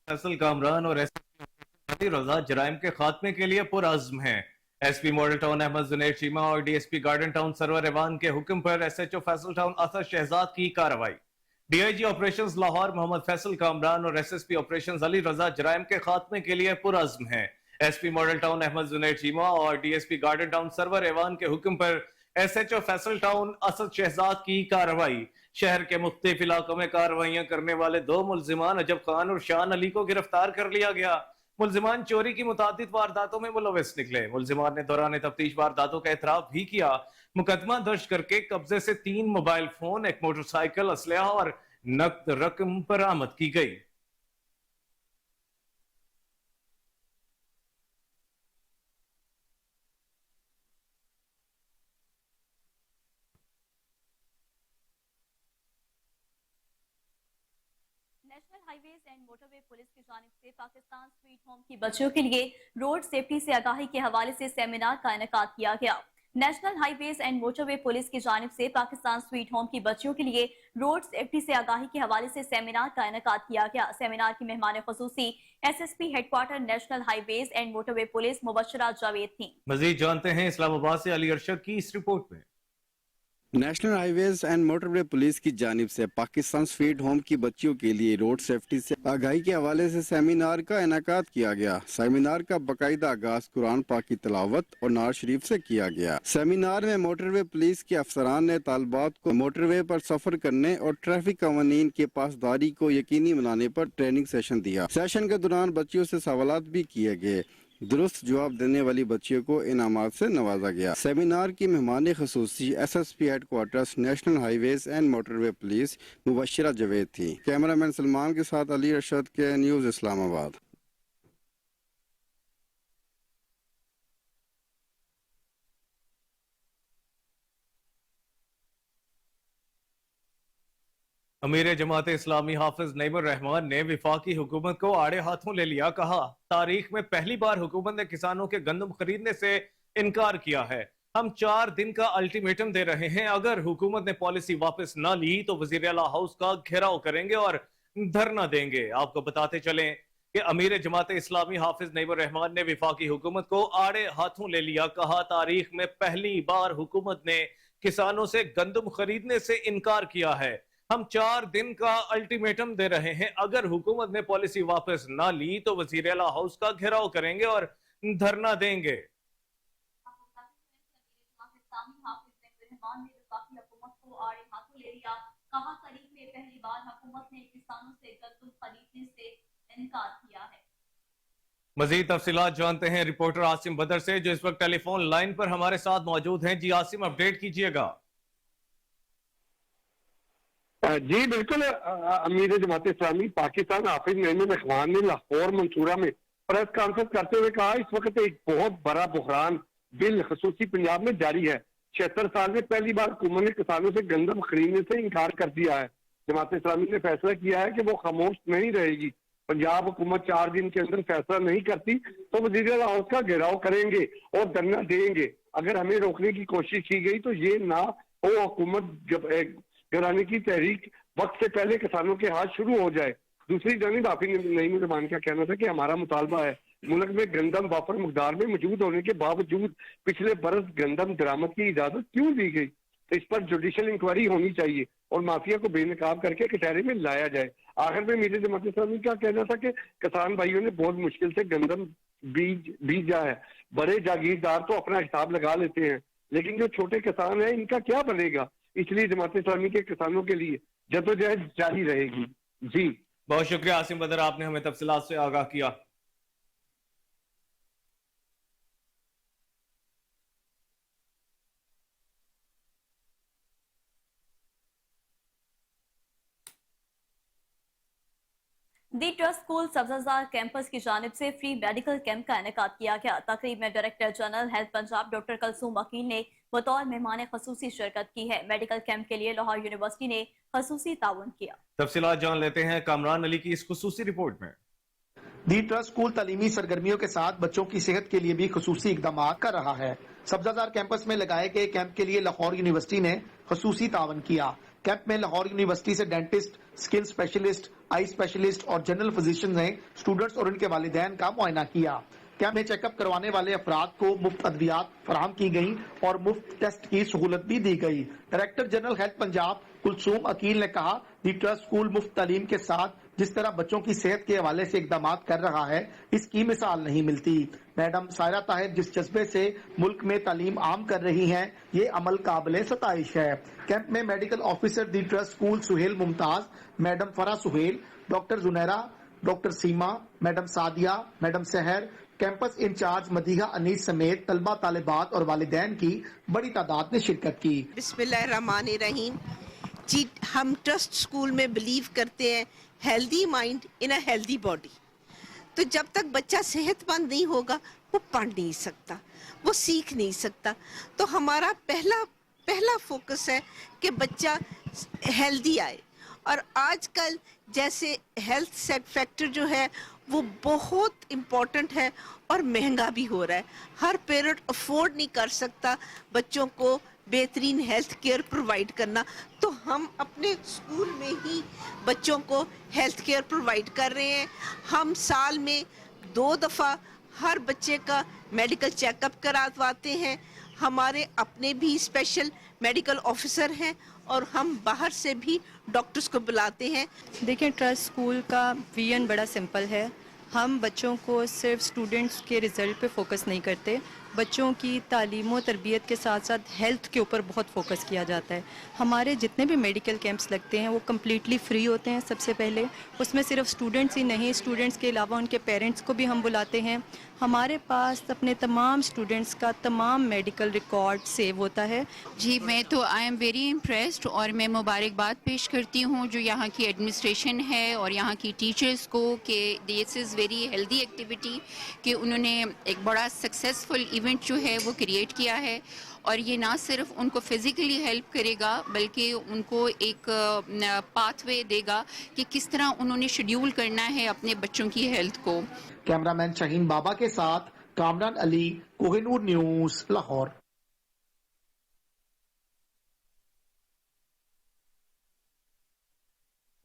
फैसल कामरान और एसपी रजा जराइम के खात्मे के लिए पुरअज़्म है। एसपी मॉडल टाउन अहमद जुनैर चीमा और DSP गार्डन टाउन सरवर एवान के हुक्म पर SHO फैसल टाउन असद शहजाद की कार्रवाई। DIG ऑपरेशंस लाहौर मोहम्मद फैसल कामरान और SSP ऑपरेशंस अली रजा जराइम के खात्मे के लिए पुरअज़्म है। SP मॉडल टाउन अहमद जुनैर चीमा और DSP गार्डन टाउन सरवर एवान के हुक्म पर SHO फैसल टाउन असद शहजाद की कार्रवाई। शहर के मुख्तलिफ इलाकों में कार्रवाइयां करने वाले 2 मुल्जिमान अजब खान और शान अली को गिरफ्तार कर लिया गया। मुल्जिमान चोरी की मुतादिद वारदातों में मुलविस निकले। मुल्जिमान ने दौरान तफ्तीश वारदातों का एतराफ भी किया। मुकदमा दर्ज करके कब्जे से 3 मोबाइल फोन, 1 मोटरसाइकिल, असलहा और नकद रकम बरामद की गई। National highways and motorway police की जानिब से पाकिस्तान स्वीट होम की बच्चियों के लिए रोड सेफ्टी से आगाही के हवाले से सेमिनार का इनेकाद किया गया। National highways and motorway police की जानिब से पाकिस्तान स्वीट होम की बच्चियों के लिए रोड सेफ्टी से आगाही के हवाले से सेमिनार का इनेकाद किया गया। सेमिनार की मेहमान खुसूसी SSP headquarter national highways and motorway police Mubashra Javed थी। मजीद जानते हैं इस्लामाबाद से अली अरशद की इस रिपोर्ट में। National highways and motorway police की जानिब से पाकिस्तान स्वीट होम की बच्चियों के लिए रोड सेफ्टी से आगाही के हवाले से सेमिनार का इनेकाद किया गया। सेमिनार का बाकायदा आगाज कुरान पाक की तिलावत और नार शरीफ से किया गया। सेमिनार में मोटरवे पुलिस के अफसरान ने तालबात को मोटरवे पर सफर करने और ट्रैफिक कवानीन के पासदारी को यकीनी बनाने पर ट्रेनिंग सेशन दिया। सेशन के दौरान बच्चियों से सवालात भी किए गए। दुरुस्त जवाब देने वाली बच्चियों को इनामात से नवाजा गया। सेमिनार की मेहमान खसूसी SSP headquarters national highways and motorway police Mubashra Javed थी। कैमरामैन सलमान के साथ अली अरशद के न्यूज इस्लामाबाद। अमीर जमात इस्लामी हाफिज नईमुर रहमान ने विफाकी हुकूमत को आड़े हाथों ले लिया। कहा, तारीख में पहली बार हुकूमत ने किसानों के गंदम खरीदने से इनकार किया है। हम 4 दिन का अल्टीमेटम दे रहे हैं। अगर हुकूमत ने पॉलिसी वापस न ली तो वजीर आला हाउस का घेराव करेंगे और धरना देंगे। आपको बताते चलें कि अमीर जमात इस्लामी हाफिज नईमुर रहमान ने विफाकी हुकूमत को आड़े हाथों ले लिया। कहा, तारीख में पहली बार हुकूमत ने किसानों से गंदम खरीदने से इनकार किया है। हम 4 दिन का अल्टीमेटम दे रहे हैं। अगर हुकूमत ने पॉलिसी वापस ना ली तो वजीर आला हाउस का घेराव करेंगे और धरना देंगे। मजीद तफसीलात जानते हैं रिपोर्टर आसिम बदर से, जो इस वक्त टेलीफोन लाइन पर हमारे साथ मौजूद हैं। जी आसिम, अपडेट कीजिएगा। जी बिल्कुल, अमीर जमात इस्लामी पाकिस्तान हाफिज नईमुर रहमान ने लाहौर मंसूरा में प्रेस कॉन्फ्रेंस करते हुए कहा, इस वक्त एक बहुत बड़ा बुहरान बिल खसूसी पंजाब में जारी है। 76 साल में पहली बार हुकूमत ने किसानों से गंदम खरीदने से इनकार कर दिया है। जमात इस्लामी ने फैसला किया है कि वो खामोश नहीं रहेगी। पंजाब हुकूमत 4 दिन के अंदर फैसला नहीं करती तो वज़ीर आला हाउस का घेराव करेंगे और धरना देंगे। अगर हमें रोकने की कोशिश की गई तो ये ना हो हुकूमत गिराने की तहरीक वक्त से पहले किसानों के हाथ शुरू हो जाए। दूसरी जानिब हाफिज नईम रहमान का कहना था कि हमारा मुतालबा है मुल्क में गंदम वाफर मकदार में मौजूद होने के बावजूद पिछले बरस गंदम दरामद की इजाजत क्यों दी गई, तो इस पर जुडिशल इंक्वायरी होनी चाहिए और माफिया को बेनकाब करके कटहरे में लाया जाए। आखिर में मीर जमात इस्लामी का कहना था कि किसान भाइयों ने बहुत मुश्किल से गंदम बीजा है, बड़े जागीरदार तो अपना हिसाब लगा लेते हैं, लेकिन जो छोटे किसान हैं इनका क्या बनेगा। इसलिए जमात इस्लामी के किसानों के लिए जद्दोजहद जारी रहेगी। जी बहुत शुक्रिया आसिम बदर, आपने हमें तफसीलात से आगाह किया। दी ट्रस्ट स्कूल सब्जाजार कैंपस की जानिब से फ्री मेडिकल कैंप का इनेकाद किया गया। तकरीब में director general health Punjab doctor Kulsoom वकील ने बतौर मेहमान खसूसी शिरकत की है। मेडिकल कैंप के लिए लाहौर यूनिवर्सिटी ने खसूसी ताउन किया। तफसीलात जान लेते हैं कामरान अली की इस खसूसी रिपोर्ट में। दी ट्रस्ट स्कूल तालीमी सरगर्मियों के साथ बच्चों की सेहत के लिए भी खसूसी इकदाम कर रहा है। सब्जाजार कैंपस में लगाए गए कैंप के लिए लाहौर यूनिवर्सिटी ने खसूसी तावन किया। कैंप में लाहौर यूनिवर्सिटी से dentist, skin specialist, eye specialist और जनरल फिजिशियन ने स्टूडेंट्स और उनके वालिदैन का मुआयना किया। कैंप में चेकअप करवाने वाले अफराद को मुफ्त अद्वियात फराहम की गई और मुफ्त टेस्ट की सहूलत भी दी गई। Director general health Punjab Kulsoom Aqeel ने कहा, दी ट्रस्ट स्कूल मुफ्त तालीम के साथ जिस तरह बच्चों की सेहत के हवाले से इकदाम कर रहा है, इसकी मिसाल नहीं मिलती। मैडम सायरा ताहिर जिस जज्बे से मुल्क में तालीम आम कर रही हैं, ये अमल काबिल सताइश है। कैंप में medical officer the Trust School Suhail Mumtaz, madam Farah Suhail, doctor Junaira, doctor Seema, madam Sadia, madam Sahar, campus incharge Madiha Anees समेत तलबा तालिबात और वालिदैन की बड़ी तादाद ने शिरकत की। बिस्मिल्लाहिर्रहमानिर्रहीम। जी, हम ट्रस्ट स्कूल में बिलीव करते हैं healthy mind in a healthy body. तो जब तक बच्चा सेहतमंद नहीं होगा वो पढ़ नहीं सकता, वो सीख नहीं सकता। तो हमारा पहला फोकस है कि बच्चा हेल्दी आए। और आजकल जैसे हेल्थ फैक्टर जो है वो बहुत इम्पोर्टेंट है और महंगा भी हो रहा है। हर पेरेंट अफोर्ड नहीं कर सकता बच्चों को बेहतरीन हेल्थ केयर प्रोवाइड करना। तो हम अपने स्कूल में ही बच्चों को हेल्थ केयर प्रोवाइड कर रहे हैं। हम साल में 2 दफ़ा हर बच्चे का मेडिकल चेकअप करवाते हैं। हमारे अपने भी स्पेशल मेडिकल ऑफिसर हैं और हम बाहर से भी डॉक्टर्स को बुलाते हैं। देखिए, ट्रस्ट स्कूल का विजन बड़ा सिंपल है। हम बच्चों को सिर्फ स्टूडेंट्स के रिज़ल्ट पे फोकस नहीं करते, बच्चों की तालीम और तरबियत के साथ साथ हेल्थ के ऊपर बहुत फोकस किया जाता है। हमारे जितने भी मेडिकल कैंप्स लगते हैं वो कम्प्लीटली फ्री होते हैं। सबसे पहले उसमें सिर्फ स्टूडेंट्स ही नहीं, स्टूडेंट्स के अलावा उनके पेरेंट्स को भी हम बुलाते हैं। हमारे पास अपने तमाम स्टूडेंट्स का तमाम मेडिकल रिकॉर्ड सेव होता है। जी, मैं तो आई एम वेरी इम्प्रेस्ड और मैं मुबारकबाद पेश करती हूँ जो यहाँ की एडमिनिस्ट्रेशन है और यहाँ की टीचर्स को कि this is very healthy activity कि उन्होंने एक बड़ा सक्सेसफुल इवेंट जो है वो क्रिएट किया है। और ये ना सिर्फ उनको फिज़िकली हेल्प करेगा बल्कि उनको एक पाथवे देगा कि किस तरह उन्होंने शेड्यूल करना है अपने बच्चों की हेल्थ को। कैमरामैन शाहीन बाबा के साथ Kamran Ali, Kohinoor news, Lahore.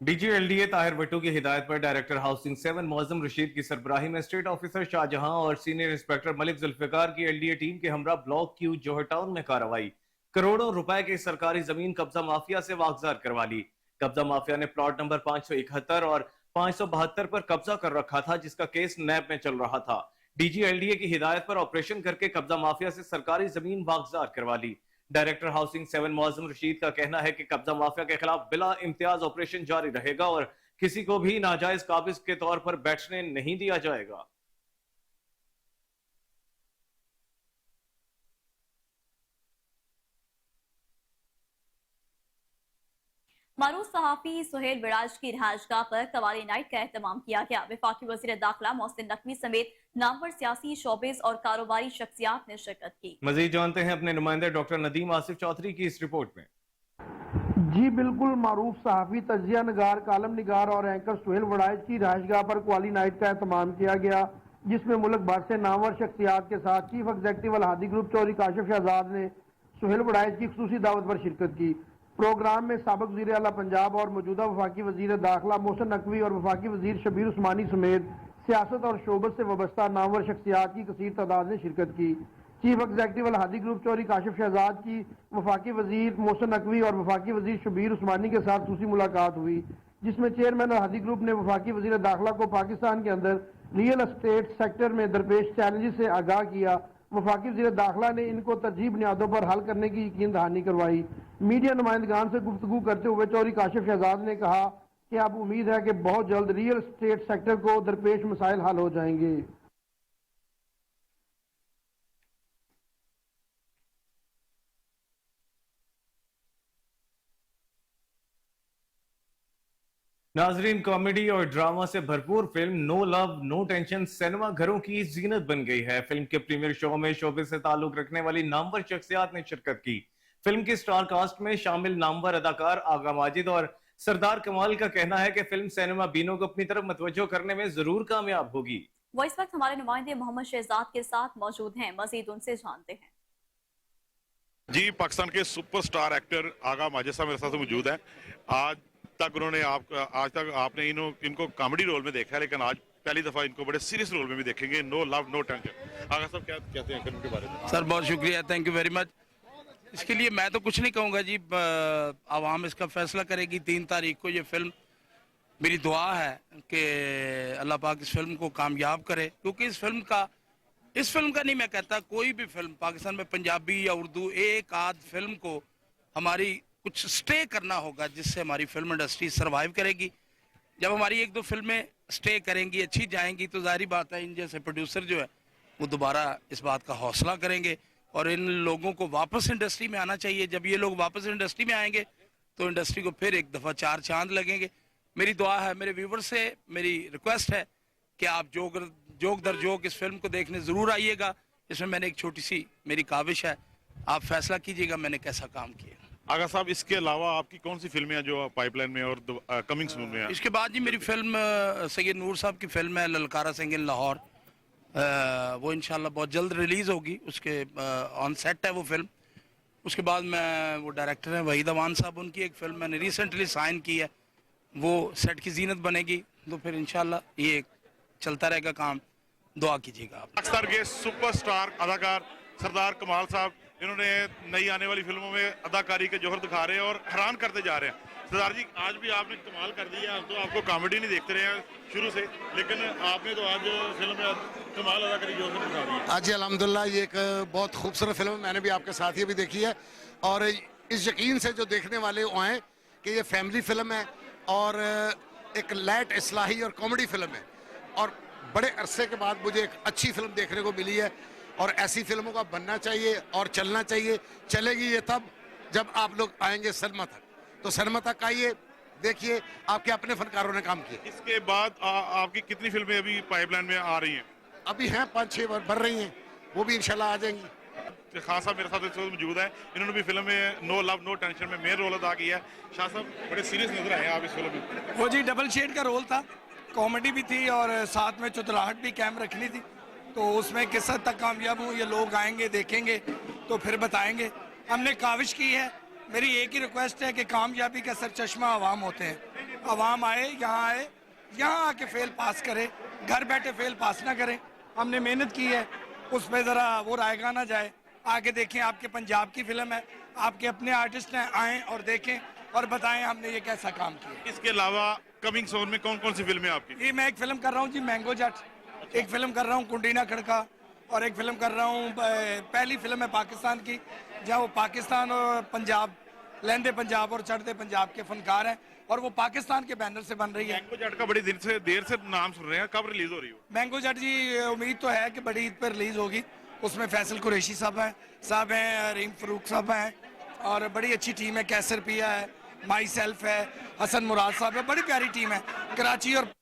DG LDA Tahir Bhattu की हिदायत पर डायरेक्टर हाउसिंग 7 मौजम रशीद की सरबराही में स्टेट ऑफिसर शाहजहां और सीनियर इंस्पेक्टर मलिक जुल्फिकार की एलडीए टीम के हमरा ब्लॉक क्यू जोहर टाउन में कार्रवाई। करोड़ों रुपए की सरकारी जमीन कब्जा माफिया से वागजार करवा ली। कब्जा माफिया ने प्लॉट नंबर 571 और 572 पर कब्जा कर रखा था, जिसका केस नैब में चल रहा था। डीजी एलडीए की हिदायत पर ऑपरेशन करके कब्जा माफिया से सरकारी जमीन वागजार करवा ली। डायरेक्टर हाउसिंग 7 मौजम रशीद का कहना है कि कब्जा माफिया के खिलाफ बिला इम्तियाज ऑपरेशन जारी रहेगा और किसी को भी नाजायज काबिज के तौर पर बैठने नहीं दिया जाएगा। मारूफ सहाफी सुहेल विराज की रिहायशगाह पर कवाली नाइट का एहतमाम किया गया। वफाकी वज़ीर दाखिला मोहसिन नकवी समेत नामवर सियासी शोबेज और कारोबारी शख्सियात ने शिरकत की। मजीद जानते हैं अपने नुमाइंदे डॉक्टर नदीम आसिफ चौधरी की इस रिपोर्ट में। जी बिल्कुल, मारूफ सहाफी, तजिया नगार, कालम निगार और एंकर सुहेल वड़ाइज की रिहायशगाह पर कवाली नाइट का एहतमाम किया गया, जिसमें मुल्क भर से नामवर शख्सियात के साथ chief executive Alhadi group Chaudhry Kashif Shahzad ने सुहेल वड़ाइज की खुसूसी दावत पर शिरकत की। प्रोग्राम में साबिक वज़ीर आला पंजाब और मौजूदा वफाकी वज़ीर दाखिला मोहसिन नकवी और वफाकी वज़ीर शबीर उस्मानी समेत सियासत और शोबत से वाबस्ता नामवर शख्सियात की कसीर तादाद ने शिरकत की। Chief executive Alhadi group Chaudhry Kashif Shahzad की वफाकी वज़ीर मोहसिन नकवी और वफाकी वज़ीर शबीर उस्मानी के साथ दूसरी मुलाकात हुई, जिसमें चेयरमैन अलहादी ग्रुप ने वफाकी वज़ीर दाखिला को पाकिस्तान के अंदर रियल एस्टेट सेक्टर में दरपेश चैलेंजेस से आगाह किया। वफाकी वज़ीर दाखिला ने इनको तरजीह बुनियादों पर हल करने की यकीन दहानी करवाई। मीडिया नुमाइंदगान से गुफ्तगू करते हुए चौधरी काशिफ शहजाद ने कहा कि अब उम्मीद है कि बहुत जल्द रियल एस्टेट सेक्टर को दरपेश मसाइल हल हो जाएंगे। नाजरीन, कॉमेडी और ड्रामा से भरपूर film no love no tension cinema घरों की जीनत बन गई है। फिल्म के प्रीमियर शो में शोबे से ताल्लुक रखने वाली नामवर शख्सियात ने शिरकत की। फिल्म की स्टार कास्ट में शामिल नामवर अदाकार आगा माजिद और सरदार कमाल का कहना है कि फिल्म सिनेमा बीनों को अपनी तरफ मतवज्जो करने में जरूर कामयाब होगी। वो इस वक्त हमारे नुमाइंदे मोहम्मद शहजाद के साथ मौजूद हैं, मजीद उनसे जानते हैं। जी, पाकिस्तान के सुपरस्टार एक्टर आगा माजिद साहब मेरे साथ मौजूद है। आज तक आपने इनको कॉमेडी रोल में देखा है, लेकिन आज पहली दफा इनको बड़े सीरियस रोल में भी देखेंगे, नो लव नो टेंशन। आगा साहब क्या कहते हैं फिल्म के बारे में? सर बहुत शुक्रिया, थैंक यू वेरी मच। इसके लिए मैं तो कुछ नहीं कहूँगा जी, आवाम इसका फैसला करेगी 3 तारीख को ये फिल्म। मेरी दुआ है कि अल्लाह पाक इस फिल्म को कामयाब करे, क्योंकि इस फिल्म का नहीं, मैं कहता कोई भी फिल्म पाकिस्तान में पंजाबी या उर्दू एक आध फिल्म को हमारी कुछ स्टे करना होगा, जिससे हमारी फिल्म इंडस्ट्री सरवाइव करेगी। जब हमारी 1-2 फिल्में स्टे करेंगी, अच्छी जाएंगी, तो जाहिर बात है इन जैसे प्रोड्यूसर जो है वो दोबारा इस बात का हौसला करेंगे और इन लोगों को वापस इंडस्ट्री में आना चाहिए। जब ये लोग वापस इंडस्ट्री में आएंगे तो इंडस्ट्री को फिर एक दफ़ा 4 चांद लगेंगे। मेरी दुआ है, मेरे व्यूवर से मेरी रिक्वेस्ट है कि आप जोक दर जोक इस फिल्म को देखने ज़रूर आइएगा। इसमें मैंने एक छोटी सी मेरी काविश है, आप फैसला कीजिएगा मैंने कैसा काम किया। आगा साहब, इसके अलावा आपकी कौन सी फिल्में हैं जो पाइपलाइन में और कमिंग सून में हैं? इसके बाद जी मेरी फिल्म सैयद नूर साहब की फिल्म है ललकारा सिंह इन लाहौर, वो इंशाल्लाह बहुत जल्द रिलीज़ होगी। उसके ऑन सेट है वो फिल्म। उसके बाद मैं वो डायरेक्टर हैं वहीद अवान साहब, उनकी एक फिल्म मैंने रिसेंटली साइन की है, वो सेट की जीनत बनेगी। तो फिर इंशाल्लाह ये चलता रहेगा काम, दुआ कीजिएगा आप। पाकिस्तान के सुपरस्टार अदाकार सरदार कमाल साहब, इन्होंने नई आने वाली फिल्मों में अदाकारी के जौहर दिखा रहे हैं और हैरान करते जा रहे हैं। सरदार जी, आज भी आपने कमाल कर दिया। हम तो आपको कॉमेडी नहीं देखते रहे हैं शुरू से, लेकिन आपने तो आज फिल्म में कमाल अदाकारी जौहर दिखा दी है। आज अल्हम्दुलिल्लाह ये एक बहुत खूबसूरत फिल्म, मैंने भी आपके साथ ही अभी देखी है और इस यकीन से जो देखने वाले आए कि ये फैमिली फिल्म है और एक लाइट इस्लाही और कॉमेडी फिल्म है और बड़े अरसे के बाद मुझे एक अच्छी फिल्म देखने को मिली है और ऐसी फिल्मों का बनना चाहिए और चलना चाहिए। चलेगी ये तब जब आप लोग आएंगे सिनेमा तक, तो सिनेमा तक आइए, देखिए आपके अपने फनकारों ने काम किया। इसके बाद आपकी कितनी फिल्में अभी पाइपलाइन में आ रही हैं? अभी हैं 5-6 बन रही हैं, वो भी इंशाल्लाह आ जाएंगी। खान साहब मेरे साथ इस वक्त मौजूद है, इन्होंने भी फिल्म में नो लव नो टेंशन में मेन रोल अदा किया है। शाह साहब, बड़े सीरियस नजर आए आप इस फिल्म में। वो जी डबल शेड का रोल था, कॉमेडी भी थी और साथ में चुतलाहट भी कैम रखनी थी, तो उसमें किस हद तक कामयाब हूँ ये लोग आएंगे देखेंगे तो फिर बताएंगे। हमने काविश की है, मेरी एक ही रिक्वेस्ट है कि कामयाबी का सरचश्मा आवाम होते हैं। आवाम आए, यहाँ आके फेल पास करे, घर बैठे फेल पास ना करें। हमने मेहनत की है, उस पर ज़रा वो रायगा ना जाए। आके देखें, आपके पंजाब की फिल्म है, आपके अपने आर्टिस्ट हैं, आएँ और देखें और बताएं हमने ये कैसा काम किया। इसके अलावा कमिंग सोन में कौन कौन सी फिल्में आपकी? ये मैं एक फिल्म कर रहा हूँ जी मैंगो जट, एक फिल्म कर रहा हूँ कुंडीना खड़का और एक फिल्म कर रहा हूँ, पहली फिल्म है पाकिस्तान की, जहाँ वो पाकिस्तान और पंजाब, लहंदे पंजाब और चढ़ते पंजाब के फनकार हैं और वो पाकिस्तान के बैनर से बन रही है। मैंगो जट का बड़ी देर से नाम सुन रहे हैं, कब रिलीज हो रही हो? मैंगो जट जी उम्मीद तो है कि बड़ी ईद पर रिलीज होगी। उसमें फैसल कुरैशी साहब हैं, रहीम फरूक साहब हैं और बड़ी अच्छी टीम है। कैसर पिया है, माई सेल्फ है, हसन मुराद साहब है, बड़ी प्यारी टीम है। कराची और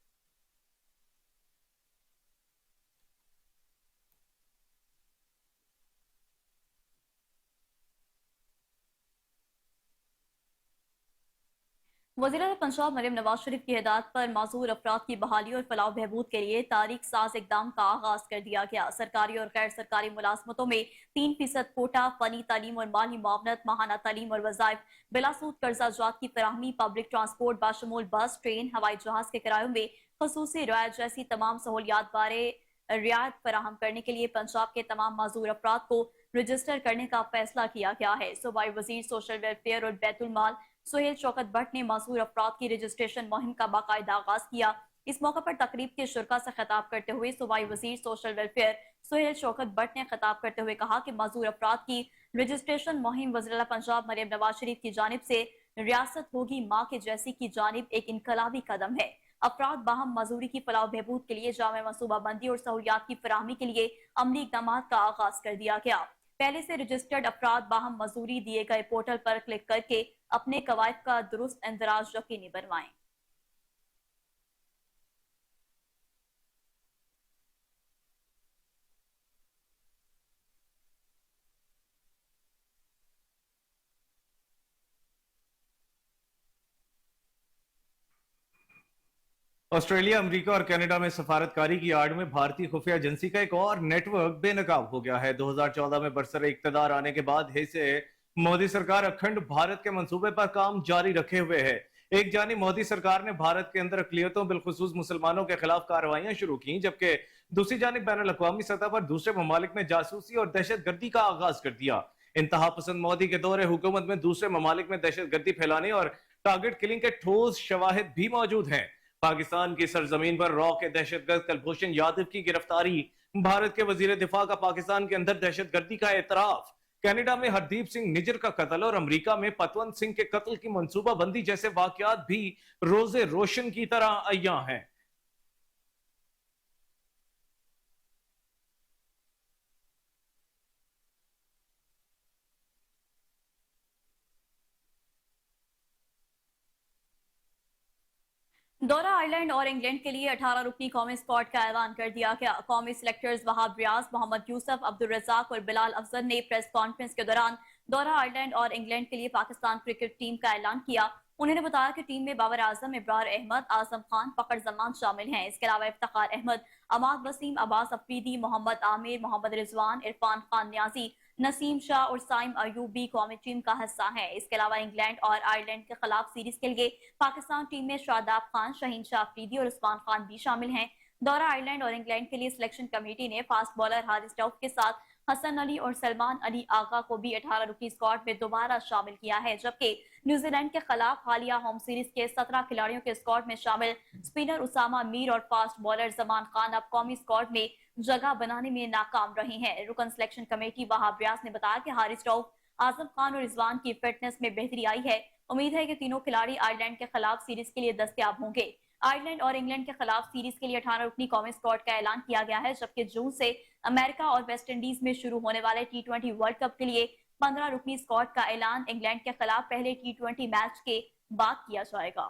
वज़ीर पंजाब मरियम नवाज शरीफ की हिदायत पर माजूर अफराद की बहाली और फलाह बहबूद के लिए तारीख साज इकदाम का आगाज कर दिया गया। सरकारी और गैर सरकारी मुलाजमतों में 3% कोटा, फनी तालीम और माली मुआवनत, माहाना तालीम और वज़ाइफ, बिलासूद कर्जा जात की फराहमी, पब्लिक ट्रांसपोर्ट बाशमूल बस, ट्रेन, हवाई जहाज के किरायों में खसूसी रियायत जैसी तमाम सहूलियात बारे रियायत फराहम करने के लिए पंजाब के तमाम माजूर अफराद को रजिस्टर करने का फैसला किया गया है। सूबाई वजीर सोशल वेलफेयर और बैतुल माल सुहेल शौकत भट्ट ने मासूर अफराद की रजिस्ट्रेशन मुहिम का बाकायदा आगाज किया। इस मौके पर तकरीब के शुरा से खिताब करते हुए सूबाई वजीर सोशल वेलफेयर सुहेल शौकत भट्ट ने खिताब करते हुए कहा कि मासूर अफराद की रजिस्ट्रेशन मुहिम वज़ीर पंजाब मरियम नवाज शरीफ की जानिब से रियासत होगी माँ के जैसी की जानिब एक इनकलाबी कदम है। अफराद बाहम मजदूरी की फलाह बहबूद के लिए जामे मनसूबाबंदी और सहूलियात की फराहमी के लिए अमली इकदाम का आगाज कर दिया गया। पहले से रजिस्टर्ड अफराद बाहम मजदूरी दिए गए पोर्टल पर क्लिक करके अपने कवायद का दुरुस्त इंदराज यकीनी बनवाएं। ऑस्ट्रेलिया, अमेरिका और कनाडा में सफारतकारी की आड़ में भारतीय खुफिया एजेंसी का एक और नेटवर्क बेनकाब हो गया है। 2014 में बरसरे इक्तदार आने के बाद से मोदी सरकार अखंड भारत के मंसूबे पर काम जारी रखे हुए है। एक जानिब मोदी सरकार ने भारत के अंदर अकलियतों बिलखुसूस मुसलमानों के खिलाफ कार्रवाइयां शुरू की, जबकि दूसरी जानिब बैनुल अक़वामी सतह पर दूसरे ममालिक में जासूसी और दहशतगर्दी का आगाज कर दिया। इंतहा पसंद मोदी के दौरे हुकूमत में दूसरे ममालिक में दहशतगर्दी फैलाने और टारगेट किलिंग के ठोस शवाहिद भी मौजूद हैं। पाकिस्तान की सरजमीन पर रॉ के दहशतगर्द कुलभूषण यादव की गिरफ्तारी, भारत के वजीर दिफा का पाकिस्तान के अंदर दहशतगर्दी का एतराफ, कनाडा में हरदीप सिंह निजर का कत्ल और अमेरिका में पतवंत सिंह के कत्ल की मंसूबाबंदी जैसे वाकयात भी रोजे रोशन की तरह अय्या हैं। दौरा आयरलैंड और इंग्लैंड के लिए 18 रुकनी कौमी स्क्वाड का ऐलान कर दिया गया। कौमी सिलेक्टर्स वहाब रियाज, मोहम्मद यूसुफ, अब्दुल रज़ाक और बिलाल अफजल ने प्रेस कॉन्फ्रेंस के दौरान दौरा आयरलैंड और इंग्लैंड के लिए पाकिस्तान क्रिकेट टीम का ऐलान किया। उन्होंने बताया कि टीम में बाबर आजम, इब्रार अहमद, आजम खान, फखर जमान शामिल हैं। इसके अलावा इफ्तिखार अहमद, अमाद वसीम, अब्बास अफरीदी, मोहम्मद आमिर, मोहम्मद रिजवान, इरफान खान न्याजी, नसीम शाह और साइम अयूब भी कौमी टीम का हिस्सा है। इसके अलावा इंग्लैंड और आयरलैंड के खिलाफ सीरीज के लिए पाकिस्तान टीम में शादाब खान, शहीन शाह अफरीदी और उस्मान खान भी शामिल हैं। दौरा आयरलैंड और इंग्लैंड के लिए सिलेक्शन कमेटी ने फास्ट बॉलर हारिस रऊफ के साथ हसन अली और सलमान अली आगा को भी 18 रुकनी स्क्वाड में दोबारा शामिल किया है, जबकि न्यूजीलैंड के खिलाफ हालिया होम सीरीज के 17 खिलाड़ियों के स्क्वाड में शामिल स्पिनर उसामा मीर और फास्ट बॉलर जमान खान अब कौमी स्क्वाड में जगह बनाने में नाकाम रहे हैं। रुकन सिलेक्शन कमेटी वहाब रियाज ने बताया कि हारिस रऊफ, आजम खान और रिजवान की फिटनेस में बेहतरी आई है। उम्मीद है कि तीनों खिलाड़ी आयरलैंड के खिलाफ सीरीज के लिए दस्तयाब होंगे। आयरलैंड और इंग्लैंड के खिलाफ सीरीज के लिए 18 रुकनी कौमी स्क्वाड का ऐलान किया गया है, जबकि जून से अमेरिका और वेस्ट इंडीज में शुरू होने वाले T20 वर्ल्ड कप के लिए 15 रुकनी स्क्वाड का ऐलान इंग्लैंड के खिलाफ पहले T20 मैच के बाद किया जाएगा।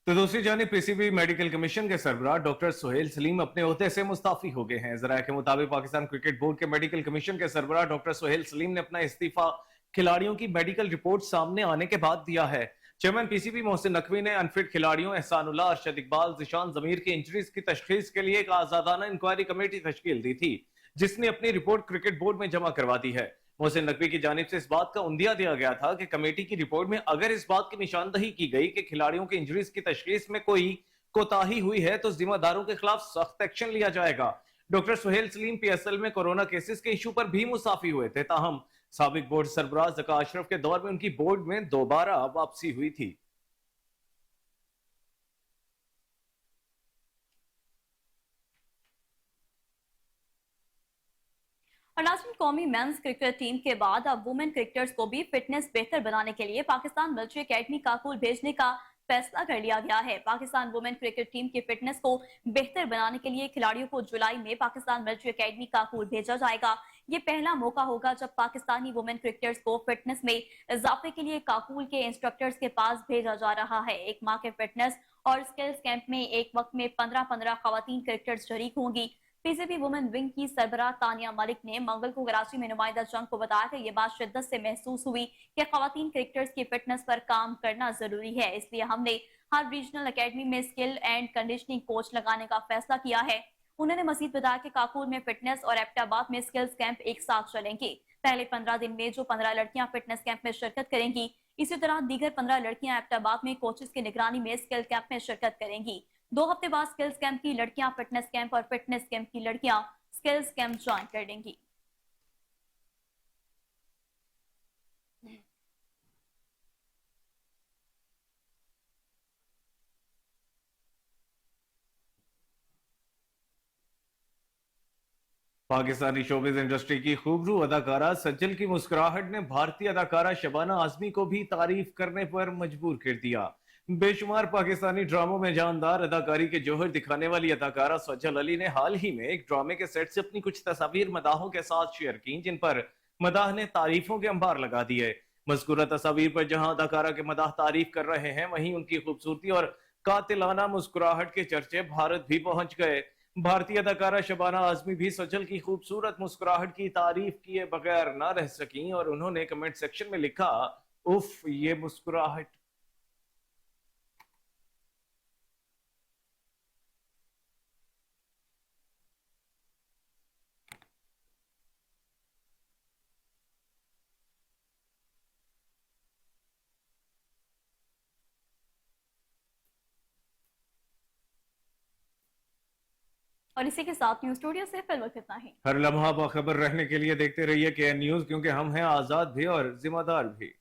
तो दूसरी जानिब पीसीबी मेडिकल कमीशन के सरबराह डॉक्टर सुहेल सलीम अपने ओहदे से मुस्ताफी हो गए हैं। जराये के मुताबिक पाकिस्तान क्रिकेट बोर्ड के मेडिकल कमीशन के सरबराह डॉक्टर सुहेल सलीम ने अपना इस्तीफा खिलाड़ियों की मेडिकल रिपोर्ट सामने आने के बाद दिया है। चेयरमैन पीसीबी मोहसिन नकवी ने अनफिट खिलाड़ियों एहसानुल्लाह, अरशद इकबाल, जिशान जमीर की इंजरीज की तशखीस के लिए एक आजादाना इंक्वायरी कमेटी तश्कील दी थी, जिसने अपनी रिपोर्ट क्रिकेट बोर्ड में जमा करवा दी है। मोहसिन नकवी की जानिब से इस बात का उंदिया दिया गया था कि कमेटी की रिपोर्ट में अगर इस बात की निशानदही की गई कि खिलाड़ियों की इंजरीज की तशखीस में कोई कोताही हुई है तो जिम्मेदारों के खिलाफ सख्त एक्शन लिया जाएगा। डॉक्टर सुहेल सलीम PSL में कोरोना केसेस के इशू पर भी मुसाफी हुए थे, ताहम साबिक बोर्ड सरबराह ज़का अशरफ के दौर में उनकी बोर्ड में दोबारा वापसी हुई थी। और नाज़रीन, कौमी मेंस क्रिकेट टीम के बाद अब वुमेन क्रिकेटर्स को भी फिटनेस बेहतर बनाने के लिए पाकिस्तान मिलिट्री एकेडमी काकुल भेजने का फैसला कर लिया गया है। पाकिस्तान वुमेन क्रिकेट टीम की फिटनेस को बेहतर बनाने के लिए खिलाड़ियों को जुलाई में पाकिस्तान मिलिट्री एकेडमी काकुल भेजा जाएगा। ये पहला मौका होगा जब पाकिस्तानी वुमेन क्रिकेटर्स को फिटनेस में इजाफे के लिए काकुल के इंस्ट्रक्टर्स के पास भेजा जा रहा है। एक माह के फिटनेस और स्किल्स कैंप में एक वक्त में 15-15 खवातीन क्रिकेटर्स शरीक होंगी। पीसीबी वुमेन विंग की सरबराह तानिया मलिक ने मंगल को कराची में नुमाइंदा जंग को बताया कि यह बात शिद्दत से महसूस हुई कि खवातीन क्रिकेटर्स की फिटनेस पर काम करना जरूरी है, इसलिए हमने हर रीजनल अकेडमी में स्किल एंड कंडीशनिंग कोच लगाने का फैसला किया है। उन्होंने मजीद बताया कि काकूर में फिटनेस और एबटाबाद में स्किल्स कैंप एक साथ चलेंगे। पहले 15 दिन में जो 15 लड़कियां फिटनेस कैंप में शिरकत करेंगी, इसी तरह दीगर 15 लड़कियां एबटाबाद में कोचेस की निगरानी में स्किल कैंप में शिरकत करेंगी। 2 हफ्ते बाद स्किल्स कैंप की लड़कियां फिटनेस कैंप और फिटनेस कैंप की लड़कियां स्किल्स कैंप ज्वाइन कर लेंगी। पाकिस्तानी शोबिज इंडस्ट्री की खूबरू अदाकारा सज्जल की मुस्कुराहट ने भारतीय अदाकारा शबाना आजमी को भी तारीफ करने पर मजबूर कर दिया। बेशुमार पाकिस्तानी ड्रामों में जानदार अदाकारी के जौहर दिखाने वाली अदाकारा सज्जल अली ने हाल ही में एक ड्रामे के सेट से अपनी कुछ तस्वीर मदाहों के साथ शेयर की, जिन पर मदाह ने तारीफों के अंबार लगा दिए। मज़कूरा तस्वीर पर जहां अदाकारा के मदाह तारीफ कर रहे हैं, वहीं उनकी खूबसूरती और कातिलाना मुस्कुराहट के चर्चे भारत भी पहुंच गए। भारतीय अदाकारा शबाना आजमी भी सज्जल की खूबसूरत मुस्कुराहट की तारीफ किए बगैर ना रह सकी और उन्होंने कमेंट सेक्शन में लिखा, उफ ये मुस्कुराहट। और इसी के साथ न्यूज स्टूडियो से फिल वक्त इतना ही। हर लम्हा बाखबर रहने के लिए देखते रहिए KN न्यूज, क्योंकि हम हैं आजाद भी और जिम्मेदार भी।